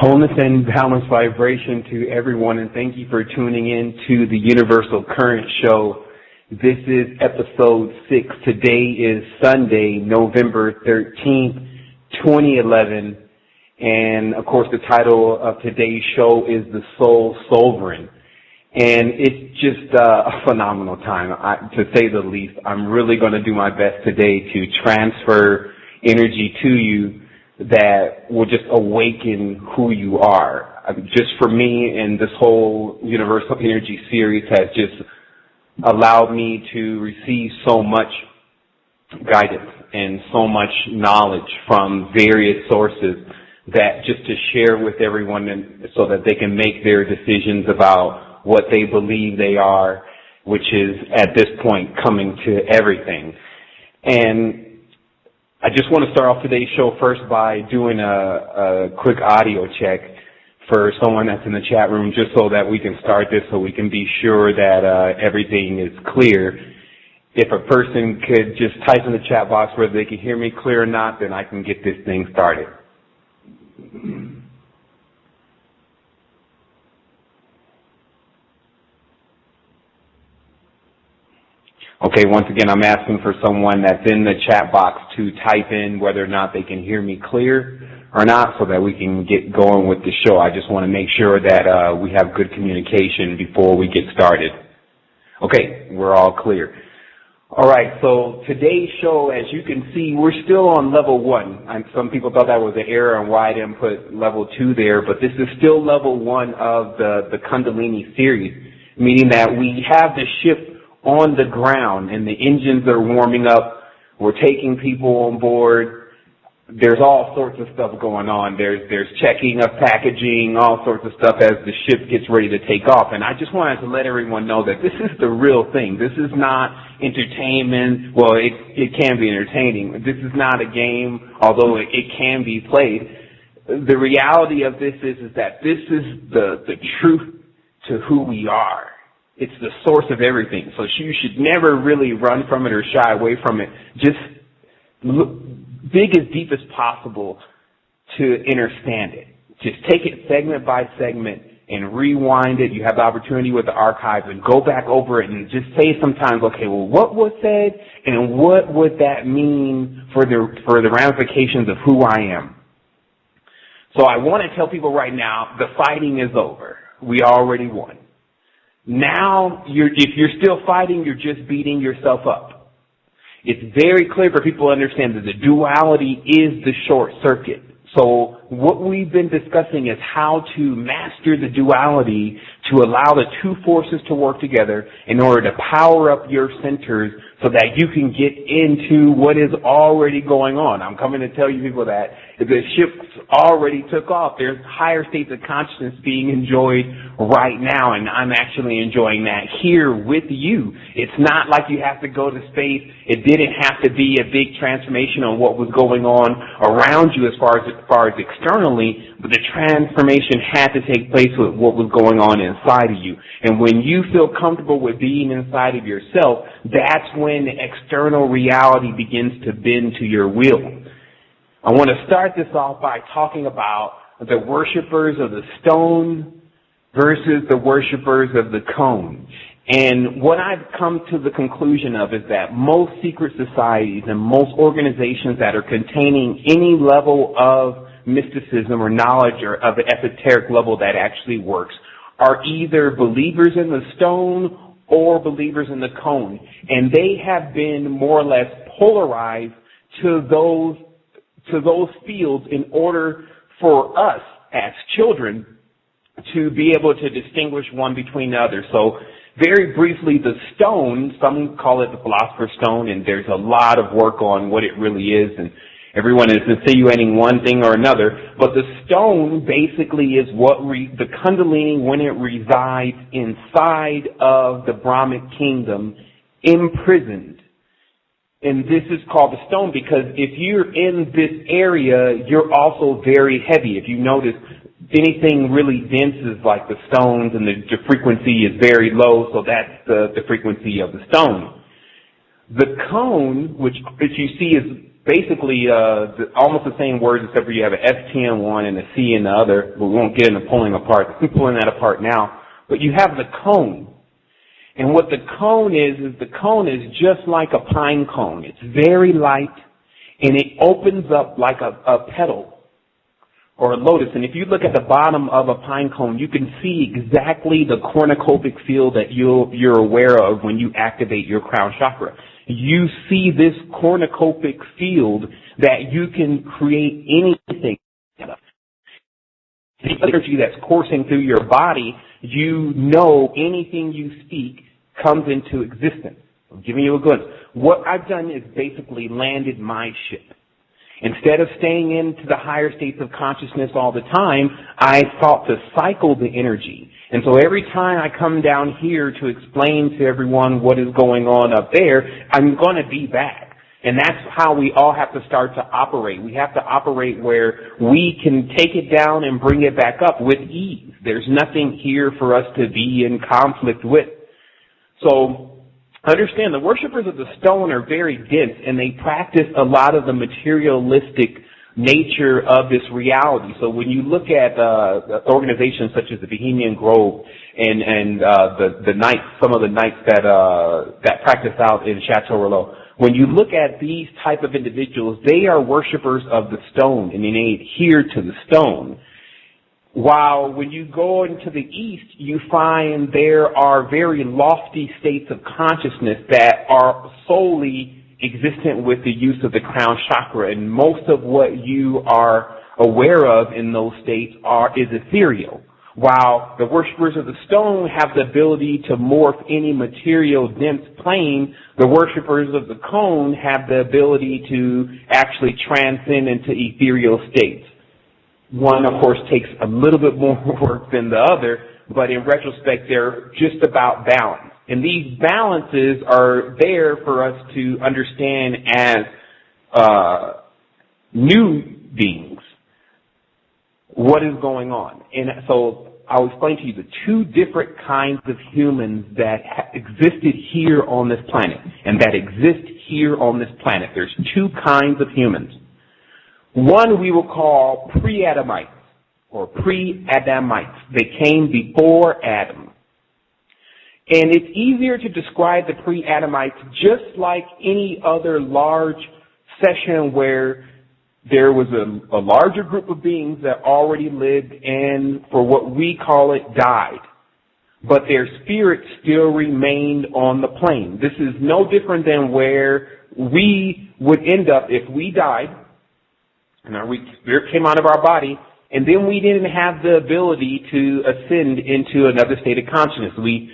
Wholeness and balanced vibration to everyone, and thank you for tuning in to the Universal Current Show. This is episode 6. Today is Sunday, November 13th, 2011, and of course the title of today's show is The Soul Sovereign. And it's just a phenomenal time, to say the least. I'm really going to do my best today to transfer energy to you that will just awaken who you are. I mean, just for me, and this whole Universal Energy series has just allowed me to receive so much guidance and so much knowledge from various sources that just to share with everyone so that they can make their decisions about what they believe they are, which is at this point coming to everything. And I just want to start off today's show first by doing a quick audio check for someone that's in the chat room, just so that we can start this, so we can be sure that everything is clear. If a person could just type in the chat box whether they can hear me clear or not, then I can get this thing started. Okay, once again, I'm asking for someone that's in the chat box to type in whether or not they can hear me clear or not, so that we can get going with the show. I just want to make sure that we have good communication before we get started. Okay, we're all clear. All right, so today's show, as you can see, we're still on level 1. And some people thought that was an error and why I didn't put level 2 there, but this is still level 1 of the Kundalini series, meaning that we have the ship on the ground and the engines are warming up. We're taking people on board. There's all sorts of stuff going on. There's checking of packaging, all sorts of stuff as the ship gets ready to take off. And I just wanted to let everyone know that this is the real thing. This is not entertainment. Well, it can be entertaining. This is not a game, although it can be played. The reality of this is that this is the truth to who we are. It's the source of everything. So you should never really run from it or shy away from it. Just dig as deep as possible to understand it. Just take it segment by segment and rewind it. You have the opportunity with the archives and go back over it and just say sometimes, okay, well, what was said and what would that mean for the ramifications of who I am? So I want to tell people right now, the fighting is over. We already won. Now, if you're still fighting, you're just beating yourself up. It's very clear for people to understand that the duality is the short circuit. So what we've been discussing is how to master the duality to allow the two forces to work together in order to power up your centers so that you can get into what is already going on. I'm coming to tell you people that the ship already took off. There's higher states of consciousness being enjoyed right now, and I'm actually enjoying that here with you. It's not like you have to go to space. It didn't have to be a big transformation on what was going on around you as far as externally, but the transformation had to take place with what was going on inside of you. And when you feel comfortable with being inside of yourself, that's when the external reality begins to bend to your will. I want to start this off by talking about the worshipers of the stone versus the worshipers of the cone. And what I've come to the conclusion of is that most secret societies and most organizations that are containing any level of mysticism or knowledge or of the esoteric level that actually works are either believers in the stone or believers in the cone. And they have been more or less polarized to those fields in order for us as children to be able to distinguish one between the other. So very briefly, the stone, some call it the philosopher's stone, and there's a lot of work on what it really is, and everyone is insinuating one thing or another, but the stone basically is what the Kundalini, when it resides inside of the Brahmic kingdom, imprisoned. And this is called the stone because if you're in this area, you're also very heavy. If you notice, anything really dense is like the stones, and the frequency is very low, so that's the frequency of the stone. The cone, which you see is basically almost the same words, except for you have an ST in one and a C in the other. We won't get into pulling that apart now. But you have the cone. And what the cone is just like a pine cone. It's very light, and it opens up like a petal or a lotus. And if you look at the bottom of a pine cone, you can see exactly the cornucopic field that you're aware of when you activate your crown chakra. You see this cornucopic field that you can create anything. The energy that's coursing through your body, you know anything you speak comes into existence. I'm giving you a glimpse. What I've done is basically landed my ship. Instead of staying into the higher states of consciousness all the time, I thought to cycle the energy. And so every time I come down here to explain to everyone what is going on up there, I'm going to be back. And that's how we all have to start to operate. We have to operate where we can take it down and bring it back up with ease. There's nothing here for us to be in conflict with. So understand, the worshipers of the stone are very dense, and they practice a lot of the materialistic nature of this reality. So when you look at organizations such as the Bohemian Grove and the knights, some of the knights that practice out in Chateau Rouleau, when you look at these type of individuals, they are worshipers of the stone, and they adhere to the stone. While when you go into the East, you find there are very lofty states of consciousness that are solely existent with the use of the crown chakra, and most of what you are aware of in those states is ethereal. While the worshipers of the stone have the ability to morph any material dense plane, the worshipers of the cone have the ability to actually transcend into ethereal states. One, of course, takes a little bit more work than the other, but in retrospect, they're just about balance. And these balances are there for us to understand as new beings what is going on. And so I'll explain to you the two different kinds of humans that existed here on this planet and that exist here on this planet. There's two kinds of humans. One we will call pre-Adamites or pre-Adamites. They came before Adam. And it's easier to describe the pre-Adamites just like any other large session where there was a larger group of beings that already lived and, for what we call it, died. But their spirits still remained on the plane. This is no different than where we would end up if we died and our spirit came out of our body, and then we didn't have the ability to ascend into another state of consciousness. We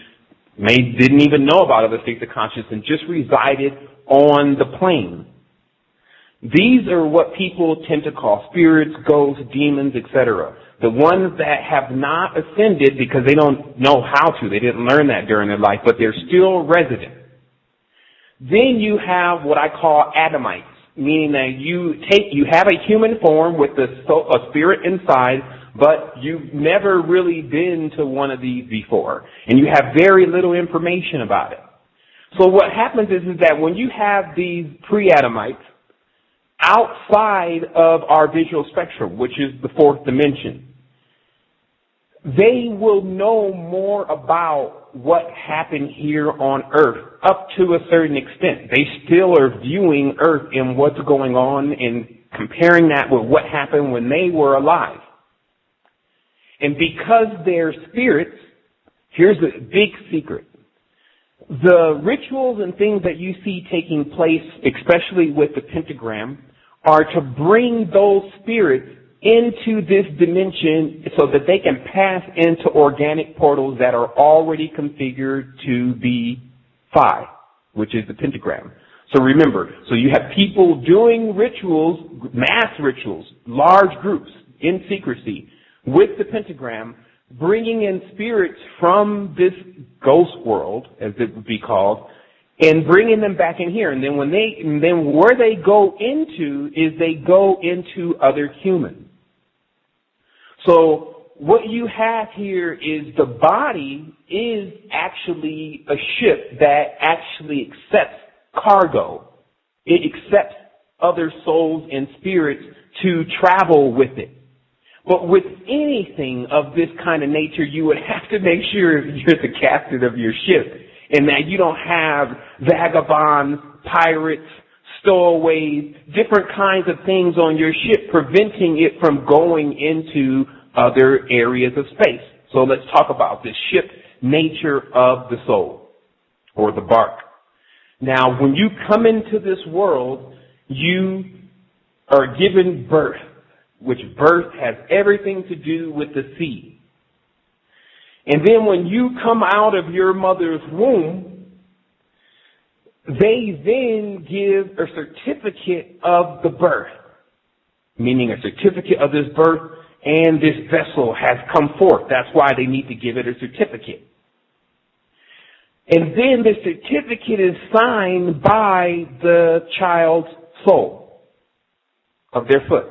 didn't even know about other states of consciousness and just resided on the plane. These are what people tend to call spirits, ghosts, demons, etc. The ones that have not ascended because they don't know how to. They didn't learn that during their life, but they're still resident. Then you have what I call Adamites, meaning that you have a human form with a spirit inside, but you've never really been to one of these before, and you have very little information about it. So what happens is that when you have these pre-Adamites outside of our visual spectrum, which is the fourth dimension, they will know more about what happened here on Earth up to a certain extent. They still are viewing Earth and what's going on and comparing that with what happened when they were alive. And because they're spirits, here's a big secret. The rituals and things that you see taking place, especially with the pentagram, are to bring those spirits into this dimension so that they can pass into organic portals that are already configured to be phi, which is the pentagram. So remember, so you have people doing rituals, mass rituals, large groups in secrecy with the pentagram, bringing in spirits from this ghost world, as it would be called, and bringing them back in here. And then where they go into is they go into other humans. So what you have here is the body is actually a ship that actually accepts cargo. It accepts other souls and spirits to travel with it. But with anything of this kind of nature, you would have to make sure you're the captain of your ship and that you don't have vagabonds, pirates, stowaways, different kinds of things on your ship preventing it from going into other areas of space. So let's talk about the ship nature of the soul or the bark. Now, when you come into this world, you are given birth, which birth has everything to do with the seed. And then when you come out of your mother's womb, they then give a certificate of the birth, meaning a certificate of this birth, and this vessel has come forth. That's why they need to give it a certificate. And then the certificate is signed by the child's soul of their foot.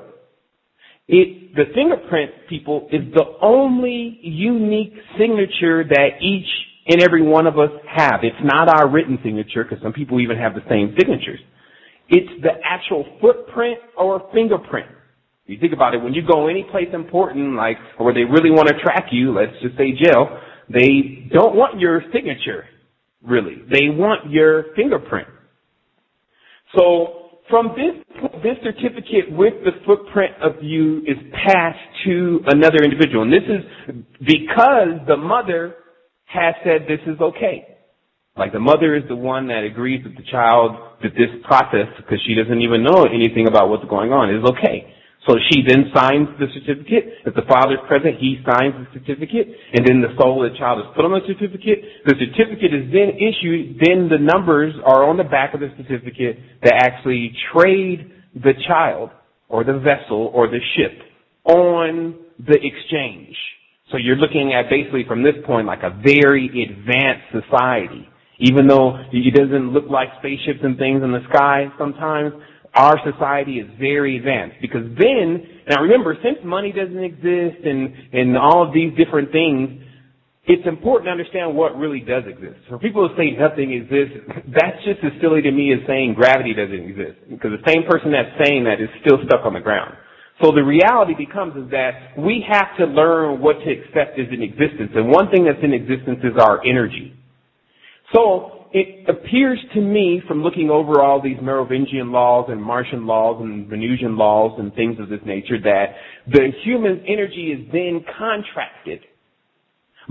The fingerprint, people, is the only unique signature that each and every one of us have. It's not our written signature, because some people even have the same signatures. It's the actual footprint or fingerprint. You think about it, when you go any place important, like where they really want to track you, let's just say jail, they don't want your signature, really. They want your fingerprint. So from this certificate with the footprint of you is passed to another individual. And this is because the mother has said this is okay. Like the mother is the one that agrees with the child that this process, because she doesn't even know anything about what's going on, is okay. So she then signs the certificate. If the father is present, he signs the certificate, and then the soul of the child is put on the certificate. The certificate is then issued. Then the numbers are on the back of the certificate that actually trade the child or the vessel or the ship on the exchange. So you're looking at basically from this point like a very advanced society. Even though it doesn't look like spaceships and things in the sky sometimes, our society is very advanced, because then, now remember, since money doesn't exist and all of these different things, it's important to understand what really does exist. For people to say nothing exists, that's just as silly to me as saying gravity doesn't exist, because the same person that's saying that is still stuck on the ground. So the reality becomes is that we have to learn what to accept as in existence, and one thing that's in existence is our energy. So it appears to me, from looking over all these Merovingian laws and Martian laws and Venusian laws and things of this nature, that the human's energy is then contracted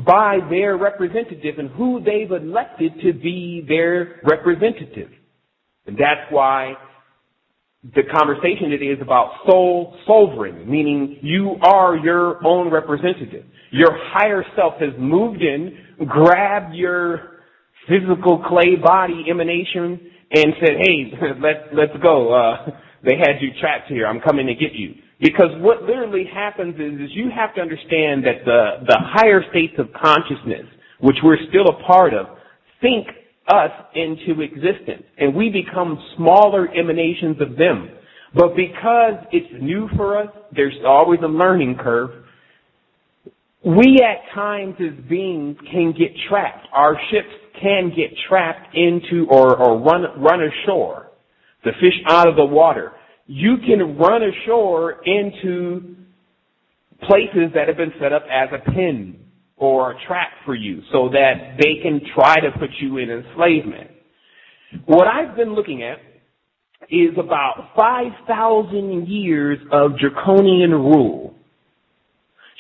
by their representative and who they've elected to be their representative. And that's why the conversation today is about soul sovereign, meaning you are your own representative. Your higher self has moved in, grabbed your physical clay body emanation and said, hey, let's go. They had you trapped here. I'm coming to get you. Because what literally happens is you have to understand that the higher states of consciousness, which we're still a part of, think us into existence. And we become smaller emanations of them. But because it's new for us, there's always a learning curve. We at times as beings can get trapped. Our ships can get trapped into or run ashore, the fish out of the water. You can run ashore into places that have been set up as a pen or a trap for you so that they can try to put you in enslavement. What I've been looking at is about 5,000 years of draconian rule.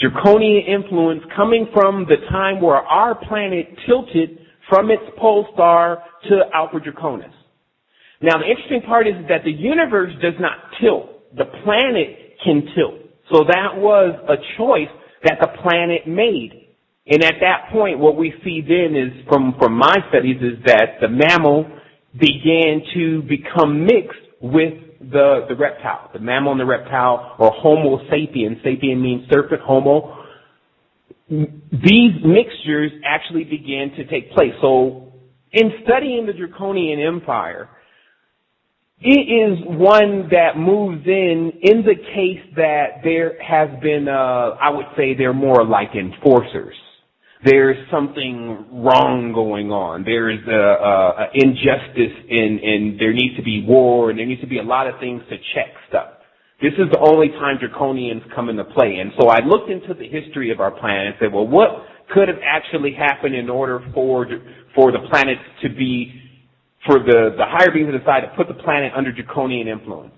Draconian influence coming from the time where our planet tilted from its pole star to Alpha Draconis. Now, the interesting part is that the universe does not tilt. The planet can tilt. So that was a choice that the planet made. And at that point, what we see then is, from my studies, is that the mammal began to become mixed with the reptile. The mammal and the reptile, or Homo sapien. Sapien means serpent, Homo. These mixtures actually began to take place. So in studying the Draconian Empire, it is one that moves in the case that there has been, I would say they're more like enforcers. there's something wrong going on. There's injustice, and there needs to be war, and there needs to be a lot of things to check stuff. This is the only time draconians come into play. And so I looked into the history of our planet and said, well, what could have actually happened in order for the planet to be, for the higher beings to decide to put the planet under draconian influence?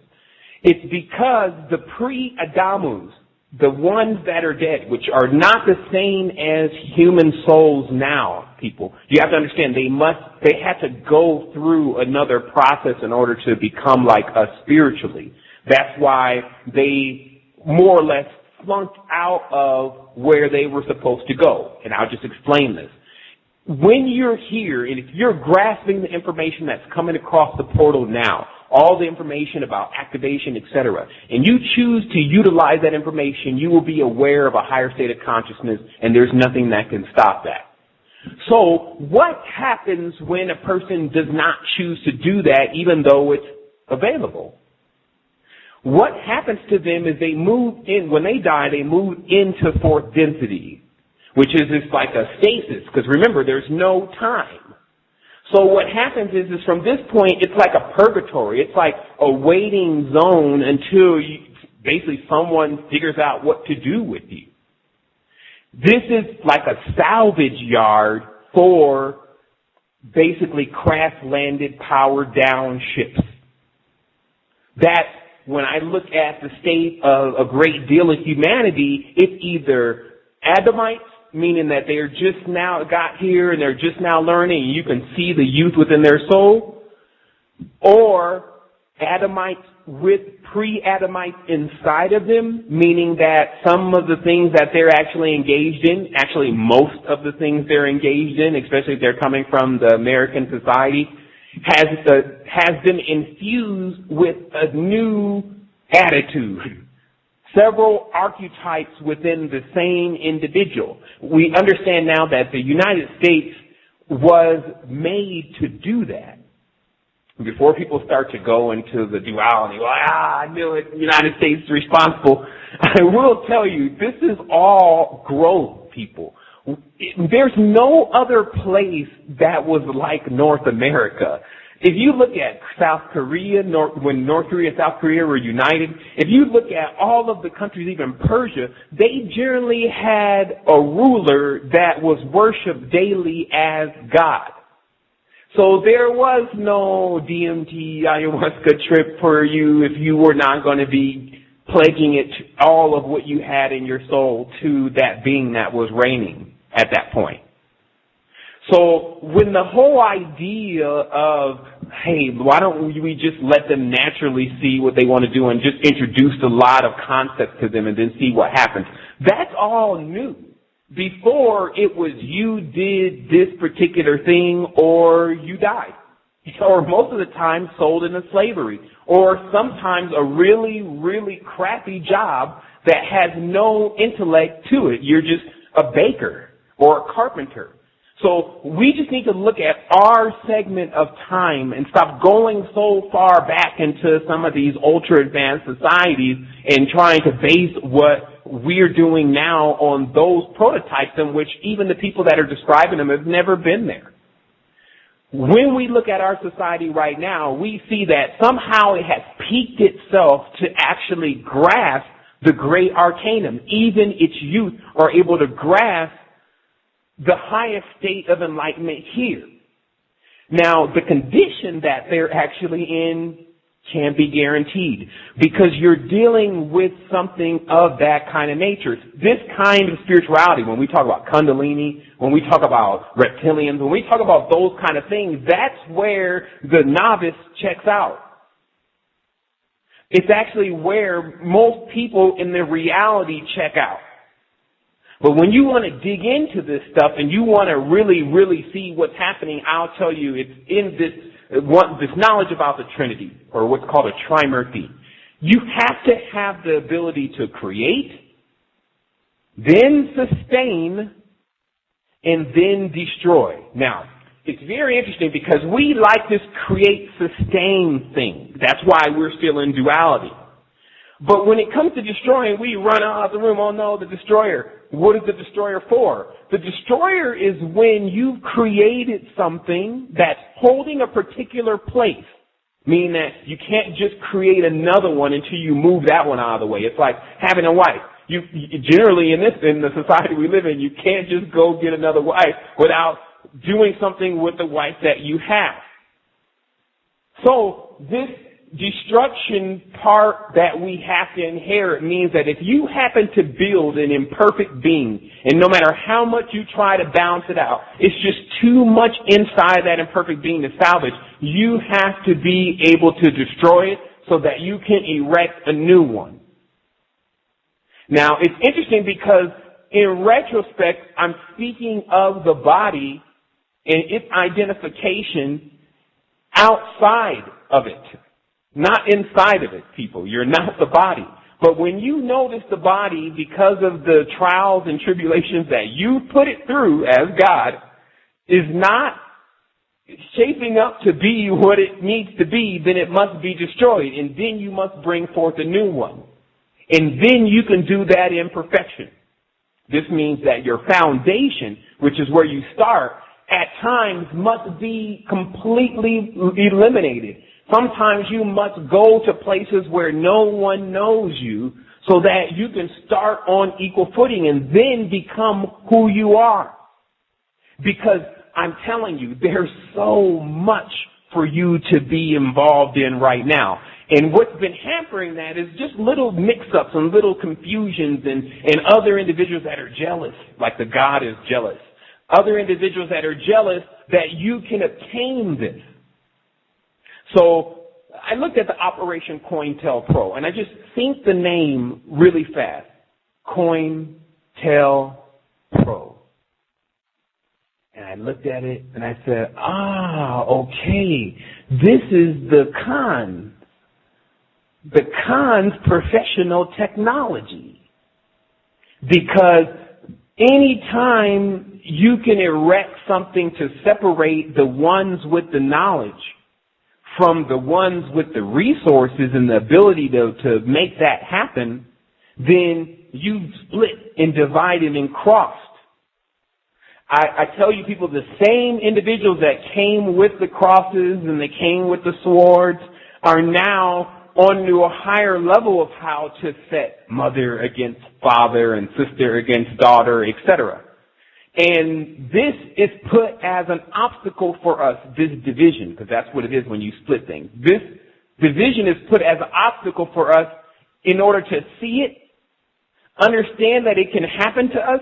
It's because the pre-Adamus, the ones that are dead, which are not the same as human souls now, people. You have to understand, they had to go through another process in order to become like us spiritually. That's why they more or less flunked out of where they were supposed to go. And I'll just explain this. When you're here, and if you're grasping the information that's coming across the portal now, all the information about activation, etc., and you choose to utilize that information, you will be aware of a higher state of consciousness, and there's nothing that can stop that. So what happens when a person does not choose to do that, even though it's available? What happens to them is they move in, when they die, they move into fourth density, which is just like a stasis, because remember, there's no time. So what happens is from this point, it's like a purgatory. It's like a waiting zone until basically someone figures out what to do with you. This is like a salvage yard for basically crash-landed, powered-down ships. That's when I look at the state of a great deal of humanity, it's either Adamites, meaning that they're just now got here and they're just now learning, and you can see the youth within their soul, or Adamites with pre-Adamites inside of them, meaning that some of the things that they're actually engaged in, actually most of the things they're engaged in, especially if they're coming from the American society, has them infused with a new attitude. Several archetypes within the same individual. We understand now that the United States was made to do that. Before people start to go into the duality, well, I knew it, the United States is responsible. I will tell you, this is all growth, people. There's no other place that was like North America. If you look at South Korea, when North Korea and South Korea were united, if you look at all of the countries, even Persia, they generally had a ruler that was worshipped daily as God. So there was no DMT ayahuasca trip for you if you were not going to be pledging it, all of what you had in your soul, to that being that was reigning at that point. So when the whole idea of, hey, why don't we just let them naturally see what they want to do and just introduce a lot of concepts to them and then see what happens, that's all new. Before, it was you did this particular thing or you died. Or most of the time sold into slavery. Or sometimes a really, really crappy job that has no intellect to it. You're just a baker or a carpenter. So we just need to look at our segment of time and stop going so far back into some of these ultra-advanced societies and trying to base what we're doing now on those prototypes in which even the people that are describing them have never been there. When we look at our society right now, we see that somehow it has piqued itself to actually grasp the great arcanum. Even its youth are able to grasp the highest state of enlightenment here. Now, the condition that they're actually in can't be guaranteed because you're dealing with something of that kind of nature. This kind of spirituality, when we talk about Kundalini, when we talk about reptilians, when we talk about those kind of things, that's where the novice checks out. It's actually where most people in their reality check out. But when you want to dig into this stuff and you want to really, really see what's happening, I'll tell you it's in this knowledge about the Trinity, or what's called a Trimurti. You have to have the ability to create, then sustain, and then destroy. Now, it's very interesting because we like this create, sustain thing. That's why we're still in duality. But when it comes to destroying, we run out of the room. Oh no, the destroyer. what is the destroyer for? The destroyer is when you've created something that's holding a particular place, meaning that you can't just create another one until you move that one out of the way. It's like having a wife. You generally in the society we live in, you can't just go get another wife without doing something with the wife that you have. So this destruction part that we have to inherit means that if you happen to build an imperfect being, and no matter how much you try to balance it out, it's just too much inside that imperfect being to salvage, you have to be able to destroy it so that you can erect a new one. Now, it's interesting because in retrospect, I'm speaking of the body and its identification outside of it. Not inside of it, people. You're not the body. But when you notice the body, because of the trials and tribulations that you put it through as God, is not shaping up to be what it needs to be, then it must be destroyed. And then you must bring forth a new one. And then you can do that in perfection. This means that your foundation, which is where you start, at times must be completely eliminated. Sometimes you must go to places where no one knows you so that you can start on equal footing and then become who you are. Because I'm telling you, there's so much for you to be involved in right now. And what's been hampering that is just little mix-ups and little confusions and other individuals that are jealous, like the God is jealous. Other individuals that are jealous that you can obtain this. So I looked at the Operation COINTELPRO, and I just think the name really fast. COINTELPRO. And I looked at it, and I said, okay, this is the Khan's professional technology. Because anytime you can erect something to separate the ones with the knowledge from the ones with the resources and the ability to make that happen, then you've split and divided and crossed. I tell you people, the same individuals that came with the crosses and they came with the swords are now on to a higher level of how to set mother against father and sister against daughter, etc. And this is put as an obstacle for us, this division, because that's what it is when you split things. This division is put as an obstacle for us in order to see it, understand that it can happen to us,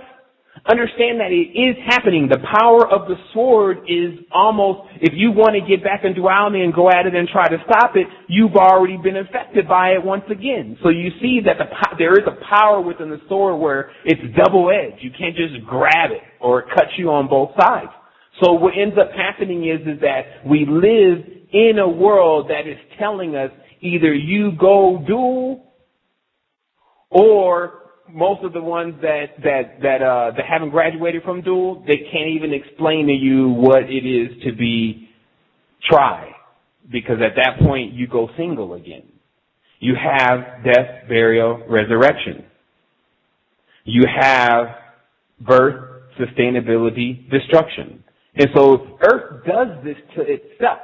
understand that it is happening. The power of the sword is almost, if you want to get back in duality and go at it and try to stop it, you've already been affected by it once again. So you see that there is a power within the sword where it's double-edged. You can't just grab it or it cuts you on both sides. So what ends up happening is that we live in a world that is telling us either you go dual, or most of the ones that haven't graduated from dual, they can't even explain to you what it is to be tri, because at that point you go single again. You have death, burial, resurrection. You have birth, sustainability, destruction. And so Earth does this to itself.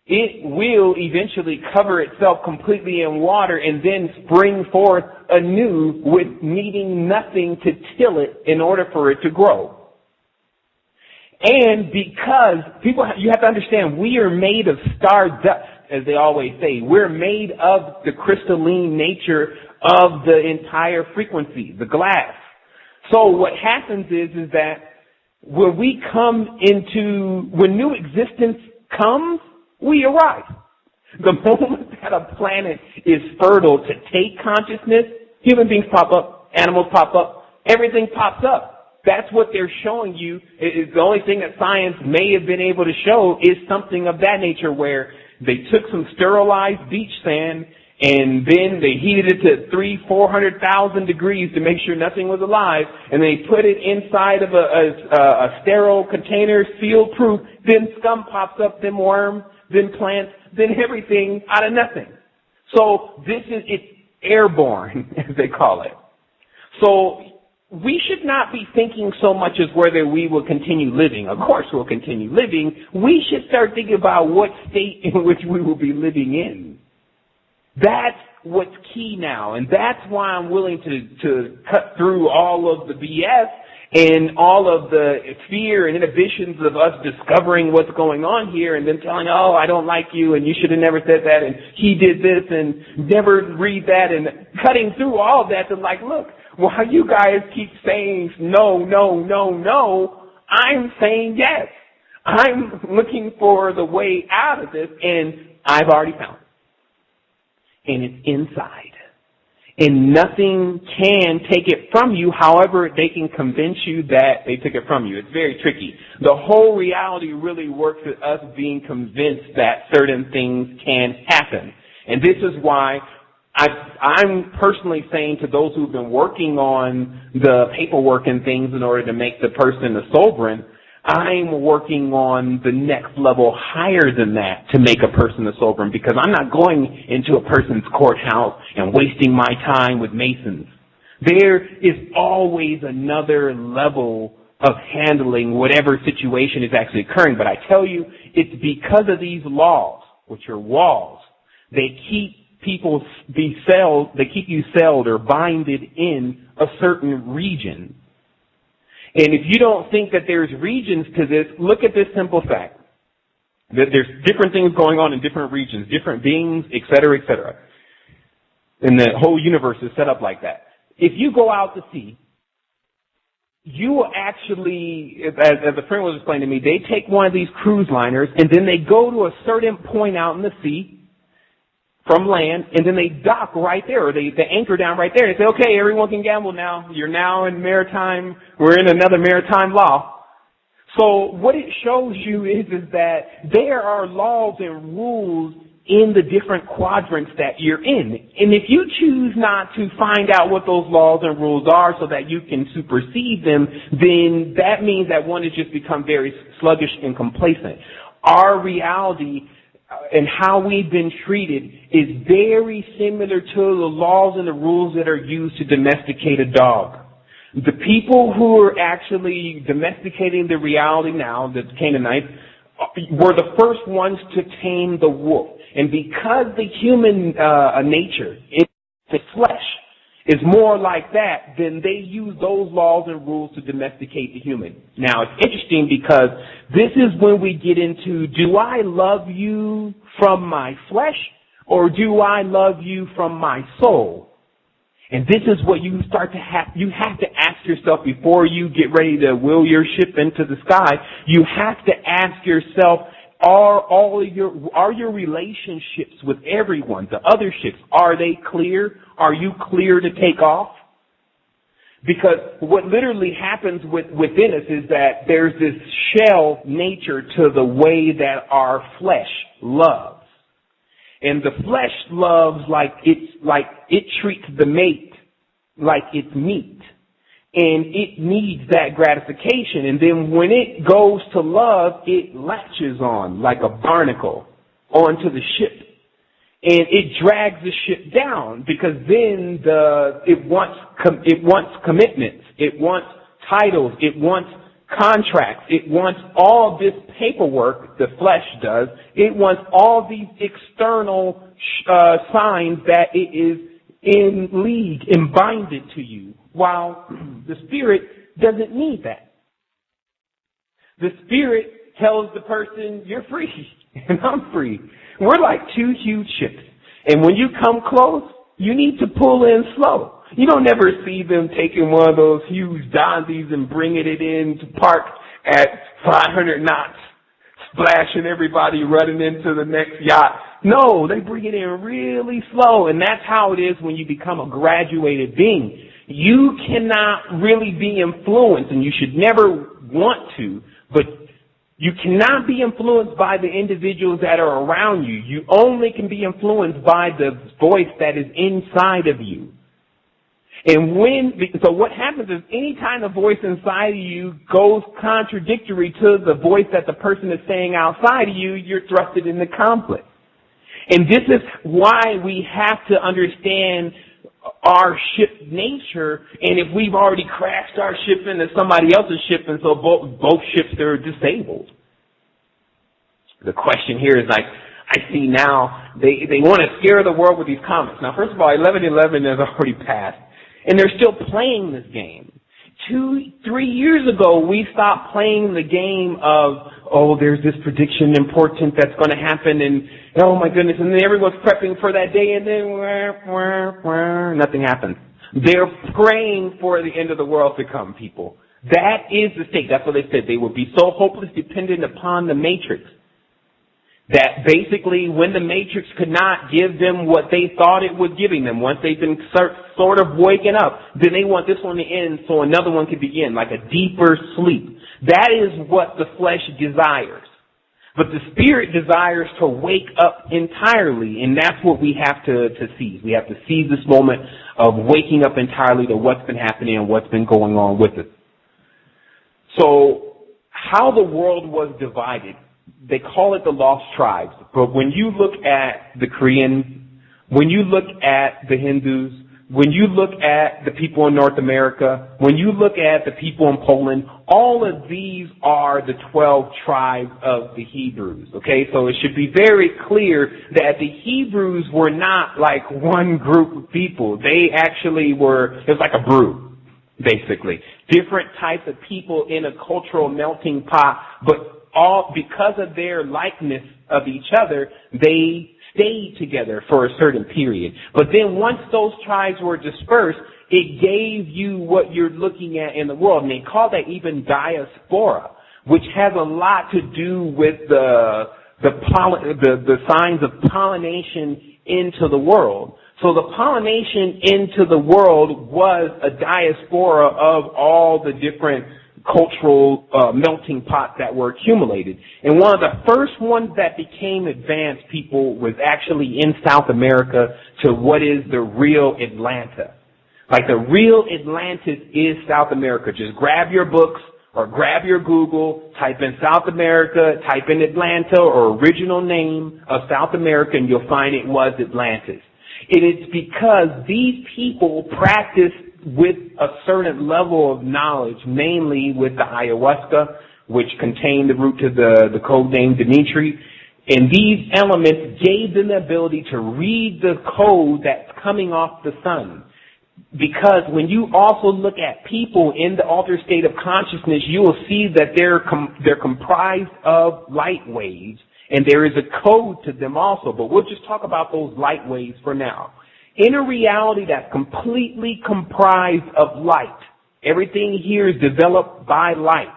It will eventually cover itself completely in water and then spring forth anew with needing nothing to till it in order for it to grow. And because you have to understand, we are made of stardust, as they always say. We're made of the crystalline nature of the entire frequency, the glass. So what happens is that when new existence comes, we arrive. The moment that a planet is fertile to take consciousness, human beings pop up, animals pop up, everything pops up. That's what they're showing you. The only thing that science may have been able to show is something of that nature, where they took some sterilized beach sand and then they heated it to 300,000-400,000 degrees to make sure nothing was alive, and they put it inside of a sterile container, sealed proof. Then scum pops up, then worms, then plants, then everything out of nothing. So it's airborne, as they call it. So we should not be thinking so much as whether we will continue living. Of course we'll continue living. We should start thinking about what state in which we will be living in. That's what's key now, and that's why I'm willing to cut through all of the BS and all of the fear and inhibitions of us discovering what's going on here and then telling, oh, I don't like you and you should have never said that and he did this and never read that, and cutting through all of that to like, look, while you guys keep saying no, no, no, no, I'm saying yes. I'm looking for the way out of this, and I've already found it. And it's inside. And nothing can take it from you. However, they can convince you that they took it from you. It's very tricky. The whole reality really works with us being convinced that certain things can happen. And this is why I'm personally saying to those who've been working on the paperwork and things in order to make the person a sovereign, I'm working on the next level higher than that to make a person a sovereign, because I'm not going into a person's courthouse and wasting my time with Masons. There is always another level of handling whatever situation is actually occurring. But I tell you, it's because of these laws, which are walls. They keep people they keep you celled or binded in a certain region. And if you don't think that there's regions to this, look at this simple fact. That there's different things going on in different regions, different beings, et cetera, et cetera. And the whole universe is set up like that. If you go out to sea, you will actually, as a friend was explaining to me, they take one of these cruise liners and then they go to a certain point out in the sea from land, and then they dock right there, or they anchor down right there. They say, okay, everyone can gamble now. You're now in maritime, we're in another maritime law. So what it shows you is that there are laws and rules in the different quadrants that you're in. And if you choose not to find out what those laws and rules are so that you can supersede them, then that means that one has just become very sluggish and complacent. Our reality and how we've been treated is very similar to the laws and the rules that are used to domesticate a dog. The people who are actually domesticating the reality now, the Canaanites, were the first ones to tame the wolf. And because the human nature, the flesh, is more like that, then they use those laws and rules to domesticate the human. Now, it's interesting because this is when we get into, do I love you from my flesh or do I love you from my soul? And this is what you you have to ask yourself before you get ready to wheel your ship into the sky. You have to ask yourself, are your relationships with everyone, the other ships, are they clear? Are you clear to take off? Because what literally happens within us is that there's this shell nature to the way that our flesh loves. And the flesh loves like it treats the mate like it's meat. And it needs that gratification. And then when it goes to love, it latches on like a barnacle onto the ship. And it drags the ship down because then it wants commitments. It wants titles. It wants contracts. It wants all this paperwork, the flesh does. It wants all these external signs that it is in league and binded to you. While the Spirit doesn't need that. The Spirit tells the person, you're free, and I'm free. We're like two huge ships. And when you come close, you need to pull in slow. You don't ever see them taking one of those huge donzies and bringing it in to park at 500 knots, splashing everybody running into the next yacht. No, they bring it in really slow, and that's how it is when you become a graduated being. You cannot really be influenced, and you should never want to, but you cannot be influenced by the individuals that are around you. You only can be influenced by the voice that is inside of you. And so what happens is any time the voice inside of you goes contradictory to the voice that the person is saying outside of you, you're thrusted into conflict. And this is why we have to understand our ship nature, and if we've already crashed our ship into somebody else's ship, and so both ships are disabled. The question here is like, I see now they want to scare the world with these comments. Now, first of all, 11/11 has already passed, and they're still playing this game. 2-3 years ago, we stopped playing the game of, oh, there's this prediction important that's going to happen, and oh my goodness, and then everyone's prepping for that day, and then nothing happens. They're praying for the end of the world to come, people. That is the stake. That's what they said. They would be so hopelessly dependent upon the matrix that basically when the matrix could not give them what they thought it was giving them, once they've been sort of waking up, then they want this one to end so another one can begin, like a deeper sleep. That is what the flesh desires. But the spirit desires to wake up entirely, and that's what we have to seize. We have to seize this moment of waking up entirely to what's been happening and what's been going on with it. So how the world was divided, they call it the lost tribes. But when you look at the Koreans, when you look at the Hindus, when you look at the people in North America, when you look at the people in Poland, all of these are the 12 tribes of the Hebrews, okay? So it should be very clear that the Hebrews were not like one group of people. They actually were, it was like a brew, basically. Different types of people in a cultural melting pot, but all because of their likeness of each other, they stayed together for a certain period. But then once those tribes were dispersed, it gave you what you're looking at in the world. And they call that even diaspora, which has a lot to do with the signs of pollination into the world. So the pollination into the world was a diaspora of all the different cultural melting pots that were accumulated. And one of the first ones that became advanced, people, was actually in South America to what is the real Atlanta. Like the real Atlantis is South America. Just grab your books or grab your Google, type in South America, type in Atlanta or original name of South America, and you'll find it was Atlantis. It is because these people practiced with a certain level of knowledge, mainly with the ayahuasca, which contained the root to the code name Dimitri. And these elements gave them the ability to read the code that's coming off the sun. Because when you also look at people in the altered state of consciousness, you will see that they're comprised of light waves, and there is a code to them also. But we'll just talk about those light waves for now. In a reality that's completely comprised of light, everything here is developed by light.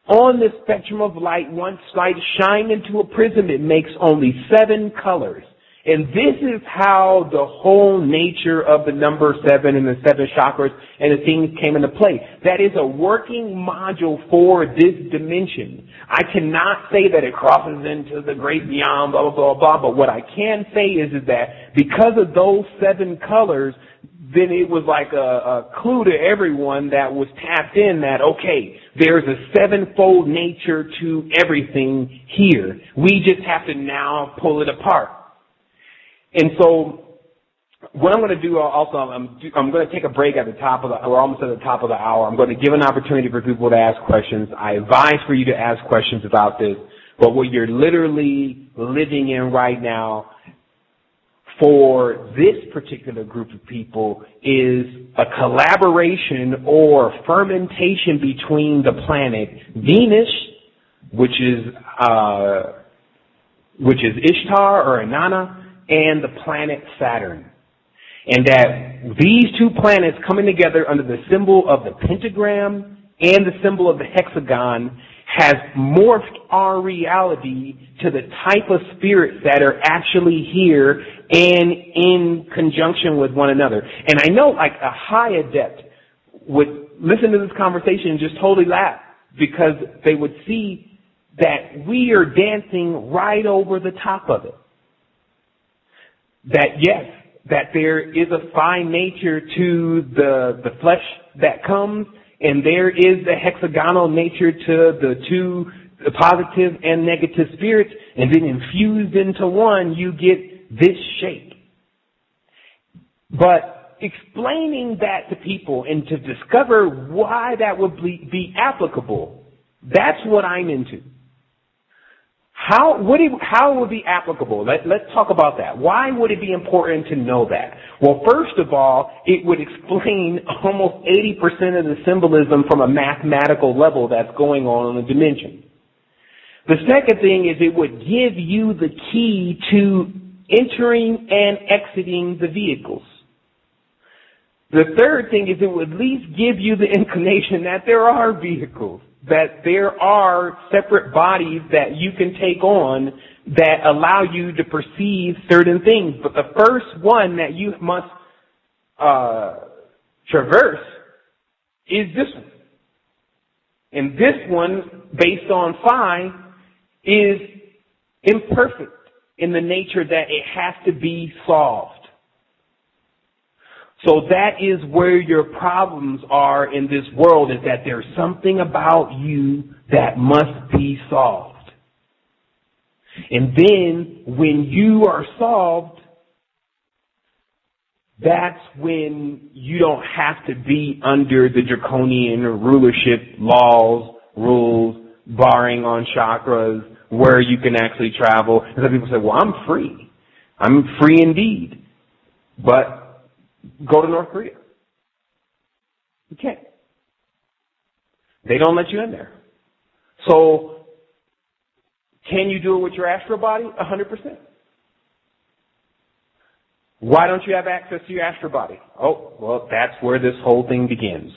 On the spectrum of light, once light shines into a prism, it makes only 7 colors. And this is how the whole nature of the number 7 and the 7 chakras and the things came into play. That is a working module for this dimension. I cannot say that it crosses into the great beyond, blah, blah, blah, blah, but what I can say is that because of those 7 colors, then it was like a clue to everyone that was tapped in that, okay, there's a 7-fold nature to everything here. We just have to now pull it apart. And so what I'm going to do also, I'm going to take a break at the top of we're almost at the top of the hour. I'm going to give an opportunity for people to ask questions. I advise for you to ask questions about this, but what you're literally living in right now for this particular group of people is a collaboration or fermentation between the planet Venus, which is Ishtar or Inanna, and the planet Saturn. And that these two planets coming together under the symbol of the Pentagram and the symbol of the Hexagon has morphed our reality to the type of spirits that are actually here and in conjunction with one another. And I know like a high adept would listen to this conversation and just totally laugh because they would see that we are dancing right over the top of it. That yes, that there is a fine nature to the flesh that comes, and there is the hexagonal nature to the two positive and negative spirits, and then infused into one, you get this shape. But explaining that to people and to discover why that would be applicable, that's what I'm into. How would it be applicable? Let's talk about that. Why would it be important to know that? Well, first of all, it would explain almost 80% of the symbolism from a mathematical level that's going on in the dimension. The second thing is it would give you the key to entering and exiting the vehicles. The third thing is it would at least give you the inclination that there are vehicles, that there are separate bodies that you can take on that allow you to perceive certain things. But the first one that you must traverse is this one. And this one, based on phi, is imperfect in the nature that it has to be solved. So that is where your problems are in this world, is that there's something about you that must be solved. And then when you are solved, that's when you don't have to be under the draconian rulership laws, rules, barring on chakras, where you can actually travel. And some people say, well, I'm free. I'm free indeed. But go to North Korea. You can't. They don't let you in there. So, can you do it with your astral body? 100%. Why don't you have access to your astral body? Oh, well, that's where this whole thing begins.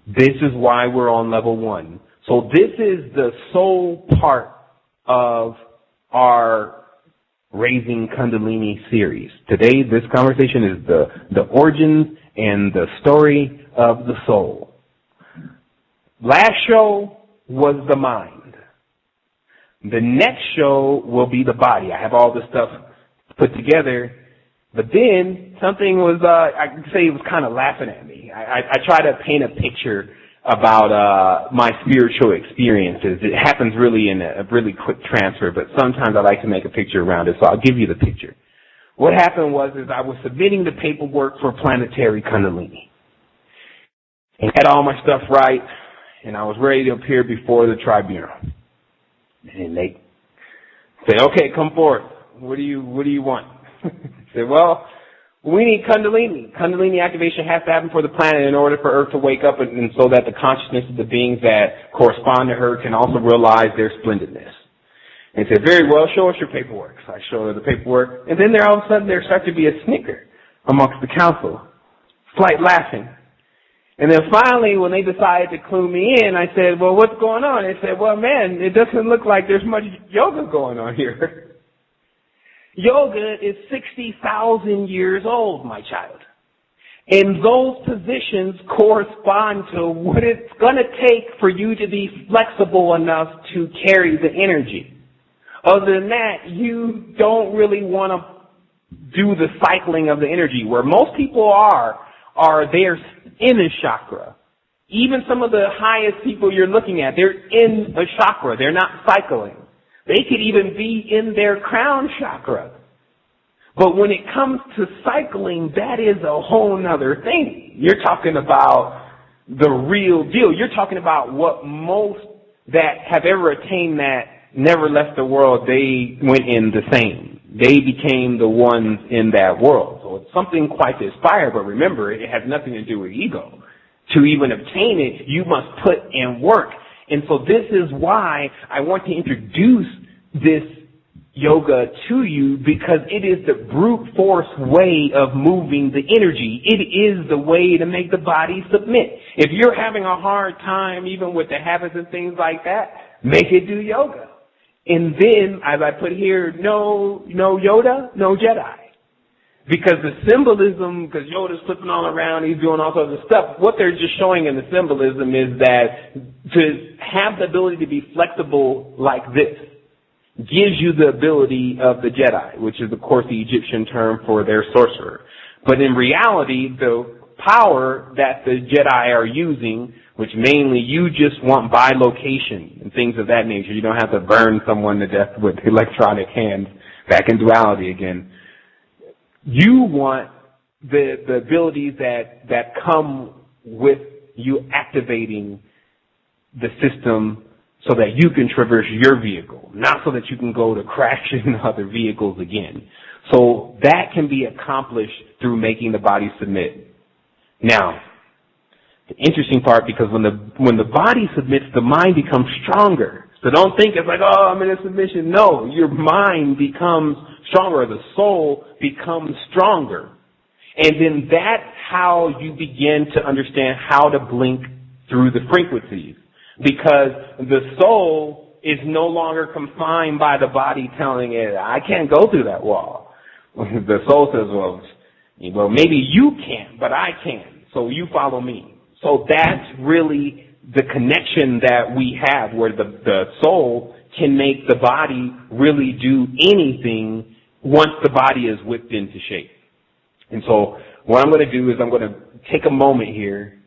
This is why we're on level 1. So this is the sole part of our Raising Kundalini series. Today, this conversation is the origins and the story of the soul. Last show was the mind. The next show will be the body. I have all this stuff put together, but then something was, I can say it was kind of laughing at me. I try to paint a picture about my spiritual experiences. It happens really in a really quick transfer, but sometimes I like to make a picture around it, so I'll give you the picture. What happened was I was submitting the paperwork for planetary Kundalini. And had all my stuff right, and I was ready to appear before the tribunal. And they said, okay, come forth. What do you want? I said, well, we need Kundalini. Kundalini activation has to happen for the planet in order for Earth to wake up and so that the consciousness of the beings that correspond to her can also realize their splendidness. And he said, very well, show us your paperwork. So I showed her the paperwork. And then all of a sudden there started to be a snicker amongst the council. Slight laughing. And then finally, when they decided to clue me in, I said, well, what's going on? They said, well, man, it doesn't look like there's much yoga going on here. Yoga is 60,000 years old, my child. And those positions correspond to what it's going to take for you to be flexible enough to carry the energy. Other than that, you don't really want to do the cycling of the energy. Where most people are they're in a chakra. Even some of the highest people you're looking at, they're in a chakra. They're not cycling. They could even be in their crown chakra. But when it comes to cycling, that is a whole nother thing. You're talking about the real deal. You're talking about what most that have ever attained that never left the world, they went in the same. They became the ones in that world. So it's something quite to aspire, but remember, it has nothing to do with ego. To even obtain it, you must put in work. And so this is why I want to introduce this yoga to you, because it is the brute force way of moving the energy. It is the way to make the body submit. If you're having a hard time even with the habits and things like that, make it do yoga. And then, as I put here, no Yoda, no Jedi. Because the symbolism, because Yoda's flipping all around, he's doing all sorts of stuff, what they're just showing in the symbolism is that to have the ability to be flexible like this gives you the ability of the Jedi, which is, of course, the Egyptian term for their sorcerer. But in reality, the power that the Jedi are using, which mainly you just want bilocation and things of that nature. You don't have to burn someone to death with electronic hands, back in duality again. You want the abilities that come with you activating the system so that you can traverse your vehicle, not so that you can go to crashing other vehicles again. So that can be accomplished through making the body submit. Now, the interesting part, because when the body submits, the mind becomes stronger. So don't think it's like, oh, I'm in a submission. No, your mind becomes stronger. The soul becomes stronger. And then that's how you begin to understand how to blink through the frequencies. Because the soul is no longer confined by the body telling it, I can't go through that wall. The soul says, well, maybe you can, but I can. So you follow me. So that's really the connection that we have, where the soul can make the body really do anything once the body is whipped into shape. And so what I'm going to do is I'm going to take a moment here,